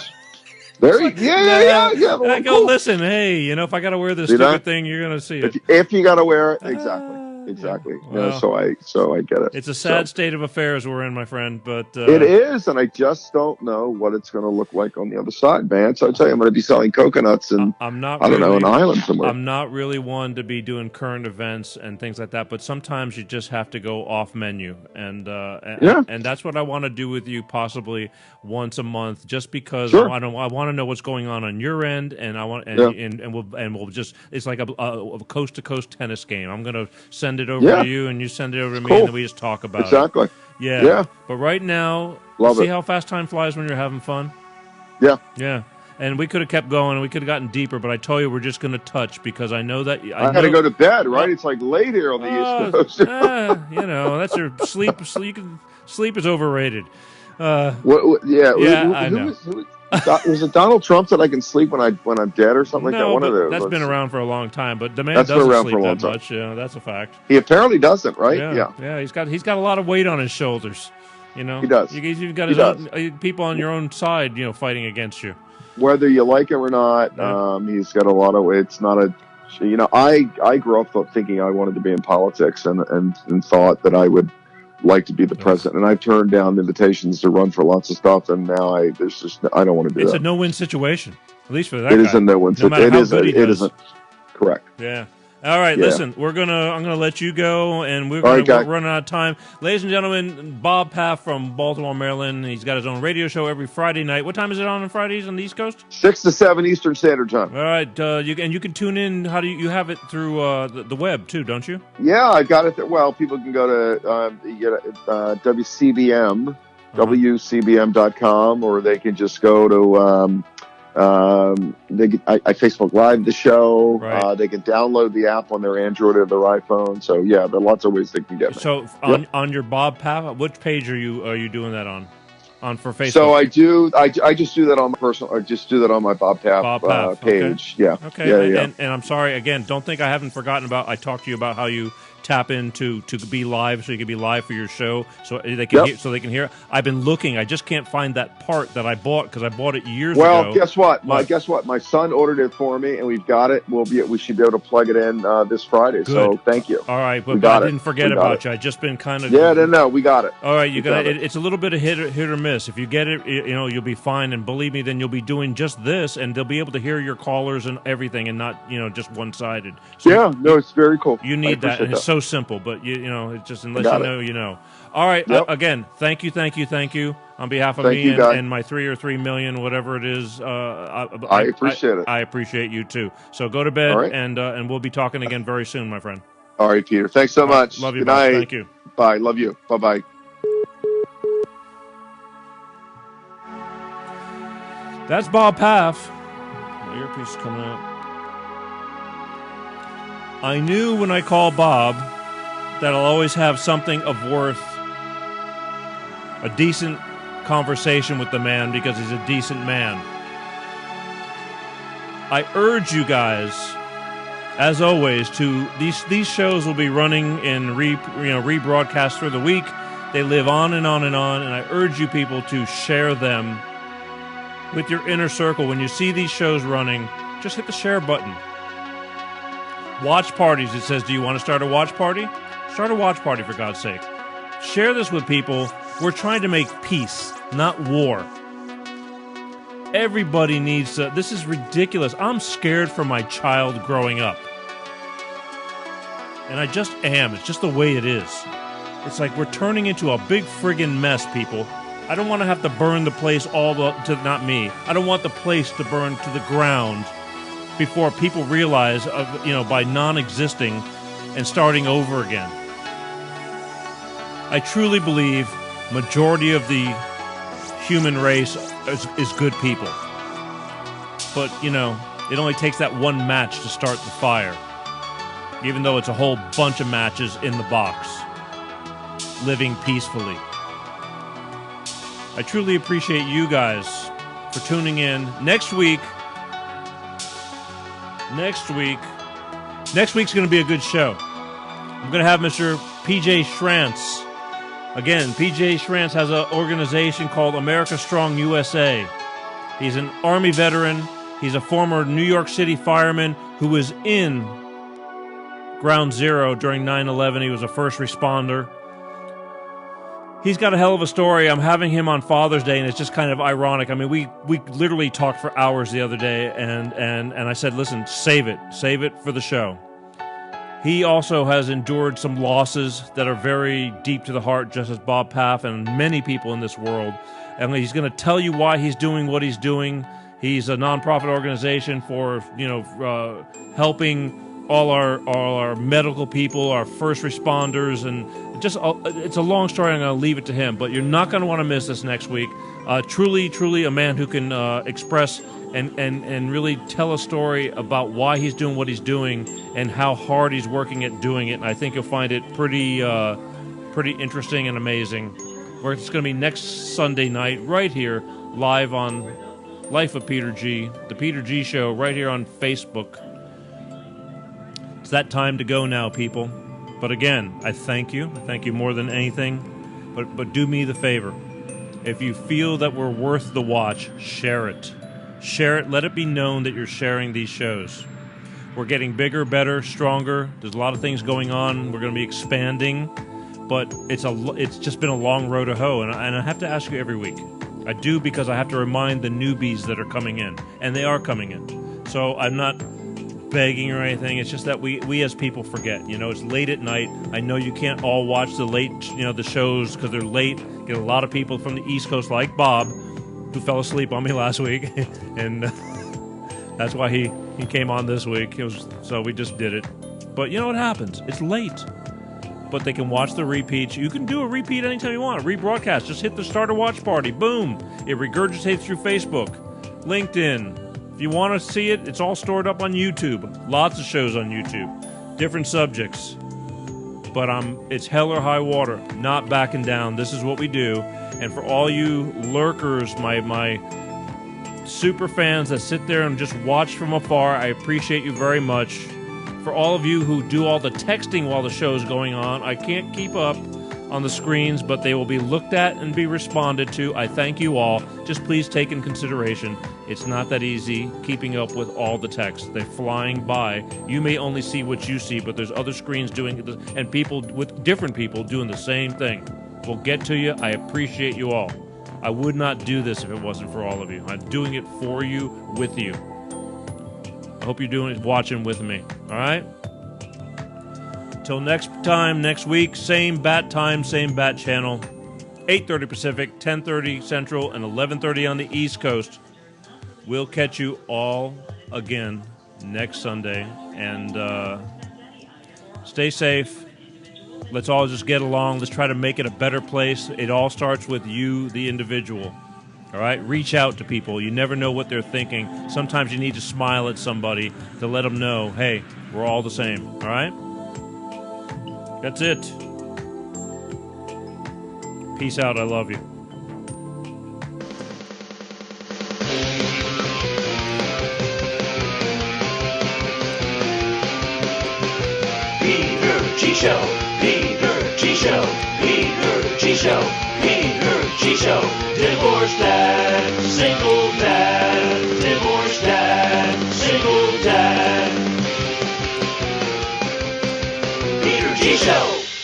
There you go. I go, listen, hey, if I got to wear this stupid thing, you're going to see it. If you got to wear it, exactly. Well, so I get it. It's a sad state of affairs we're in, my friend. But it is, and I just don't know what it's going to look like on the other side, man. So I tell you, I'm going to be selling coconuts and an island somewhere. I'm not really one to be doing current events and things like that, but sometimes you just have to go off menu, and that's what I want to do with you, possibly once a month, just because I want to know what's going on your end, and I want and we'll just it's like a coast to coast tennis game. I'm going to send it over to you, and you send it over to me, and then we just talk about it. Exactly. Yeah. But right now, see how fast time flies when you're having fun? Yeah. Yeah. And we could have kept going, and we could have gotten deeper, but I told you we're just going to touch because I know that... I got to go to bed, right? It's like late here on the East Coast. That's your sleep. Sleep is overrated. I know. Was it Donald Trump that I can sleep when I'm dead or something like that? No, One of but the that's been around for a long time. But the man that's been doesn't around for sleep a long that time. much. Yeah, that's a fact. He apparently doesn't, right? Yeah, yeah. He's got a lot of weight on his shoulders. You know, he does. You've got He his does. own people on your own side. You know, fighting against you. Whether you like him or not, he's got a lot of. It's not a. I grew up thinking I wanted to be in politics and thought that I would like to be the president. And I've turned down invitations to run for lots of stuff, and now I don't want to do It's that. a no-win situation, at least for that It guy. is a no-win situation. It isn't. Correct. Yeah. All right, listen, I'm gonna let you go, and we're running out of time. Ladies and gentlemen, Bob Paff from Baltimore, Maryland. He's got his own radio show every Friday night. What time is it on Fridays on the East Coast? 6 to 7 Eastern Standard Time. All right, you can tune in. How do you have it through the web too? Don't you? Yeah, I got it. Well, people can go to WCBM, WCBM.com, or they can just go to. I Facebook Live the show. Right. They can download the app on their Android or their iPhone. So yeah, there are lots of ways they can get me. So on your Bob Paff, which page are you doing that on for Facebook? So I just do that on my personal. I just do that on my Bob Paff page. Okay. Yeah. Okay. Yeah. And I'm sorry again. Don't think I haven't forgotten about. I talked to you about how you tap in to be live, so you can be live for your show, so they can hear, so they can hear. I've been looking. I just can't find that part that I bought because I bought it years ago. Well, guess what? My son ordered it for me, and we've got it. We should be able to plug it in this Friday. Good. So thank you. All right, but I didn't forget about you. I just been kind of no, we got it. All right, it's a little bit of hit or miss. If you get it, you'll be fine. And believe me, then you'll be doing just this, and they'll be able to hear your callers and everything, and not just one sided. So it's very cool. You need that, and it's so simple, but it's just unless you know. All right, again, thank you on behalf of me and my 3 or 3 million, whatever it is. I appreciate it. I appreciate you too. So go to bed, and we'll be talking again very soon, my friend. All right, Peter. Thanks so much. Love you. Good night. Thank you. Bye. Love you. Bye. That's Bob Paff. My earpiece is coming out. I knew when I called Bob that I'll always have something of worth, a decent conversation with the man because he's a decent man. I urge you guys, as always, to these shows will be running in rebroadcast through the week. They live on and on and on, and I urge you people to share them with your inner circle. When you see these shows running, just hit the share button. Watch parties. It says, do you want to start a watch party? Start a watch party, for God's sake. Share this with people. We're trying to make peace, not war. Everybody needs to... This is ridiculous. I'm scared for my child growing up. And I just am. It's just the way it is. It's like we're turning into a big friggin' mess, people. I don't want to have to burn the place not me. I don't want the place to burn to the ground before people realize, by non-existing and starting over again. I truly believe majority of the human race is good people. But, it only takes that one match to start the fire. Even though it's a whole bunch of matches in the box. Living peacefully. I truly appreciate you guys for tuning in. Next week's going to be a good show. I'm going to have Mr. P.J. Schrantz. Again, P.J. Schrantz has an organization called America Strong USA. He's an Army veteran. He's a former New York City fireman who was in Ground Zero during 9/11. He was a first responder. He's got a hell of a story. I'm having him on Father's Day, and it's just kind of ironic. I mean, we literally talked for hours the other day, and I said, listen, save it for the show. He also has endured some losses that are very deep to the heart, just as Bob Paff and many people in this world. And he's going to tell you why he's doing what he's doing. He's a nonprofit organization for helping all our medical people, our first responders, and it's a long story. I'm going to leave it to him, but you're not going to want to miss this next week. Truly a man who can express and really tell a story about why he's doing what he's doing and how hard he's working at doing it. And I think you'll find it pretty interesting and amazing. Where it's going to be next Sunday night, right here, live on Life of Peter G, the Peter G Show, right here on Facebook. It's that time to go now, people. But again, I thank you. I thank you more than anything. But do me the favor. If you feel that we're worth the watch, share it. Share it. Let it be known that you're sharing these shows. We're getting bigger, better, stronger. There's a lot of things going on. We're going to be expanding. But it's just been a long road to hoe. And I have to ask you every week. I do, because I have to remind the newbies that are coming in. And they are coming in. So I'm not begging or anything. It's just that we as people forget. You know, it's late at night. I know you can't all watch the late, the shows because they're late. Get a lot of people from the East Coast, like Bob, who fell asleep on me last week, and that's why he came on this week. So we just did it. But you know what happens? It's late. But they can watch the repeats. You can do a repeat anytime you want. Rebroadcast. Just hit the start a watch party. Boom. It regurgitates through Facebook, LinkedIn. If you want to see it, it's all stored up on YouTube. Lots of shows on YouTube. Different subjects. But it's hell or high water. Not backing down. This is what we do. And for all you lurkers, my super fans that sit there and just watch from afar, I appreciate you very much. For all of you who do all the texting while the show is going on, I can't keep up on the screens, but they will be looked at and be responded to. I thank you all. Just please take in consideration, it's not that easy keeping up with all the text. They're flying by. You may only see what you see, but there's other screens doing it, and people with different people doing the same thing. We'll get to you. I appreciate you all. I would not do this if it wasn't for all of you. I'm doing it for you, with you. I hope you're watching with me. All right? Till next time, next week, same bat time, same bat channel. 8:30 Pacific, 10:30 Central, and 11:30 on the East Coast. We'll catch you all again next Sunday. And stay safe. Let's all just get along. Let's try to make it a better place. It all starts with you, the individual. All right? Reach out to people. You never know what they're thinking. Sometimes you need to smile at somebody to let them know, hey, we're all the same. All right? That's it. Peace out. I love you. Peter G Show. Peter G Show. Peter G Show. Peter G Show. Divorced dad, single dad. Divorced dad, single dad. Peter G Show.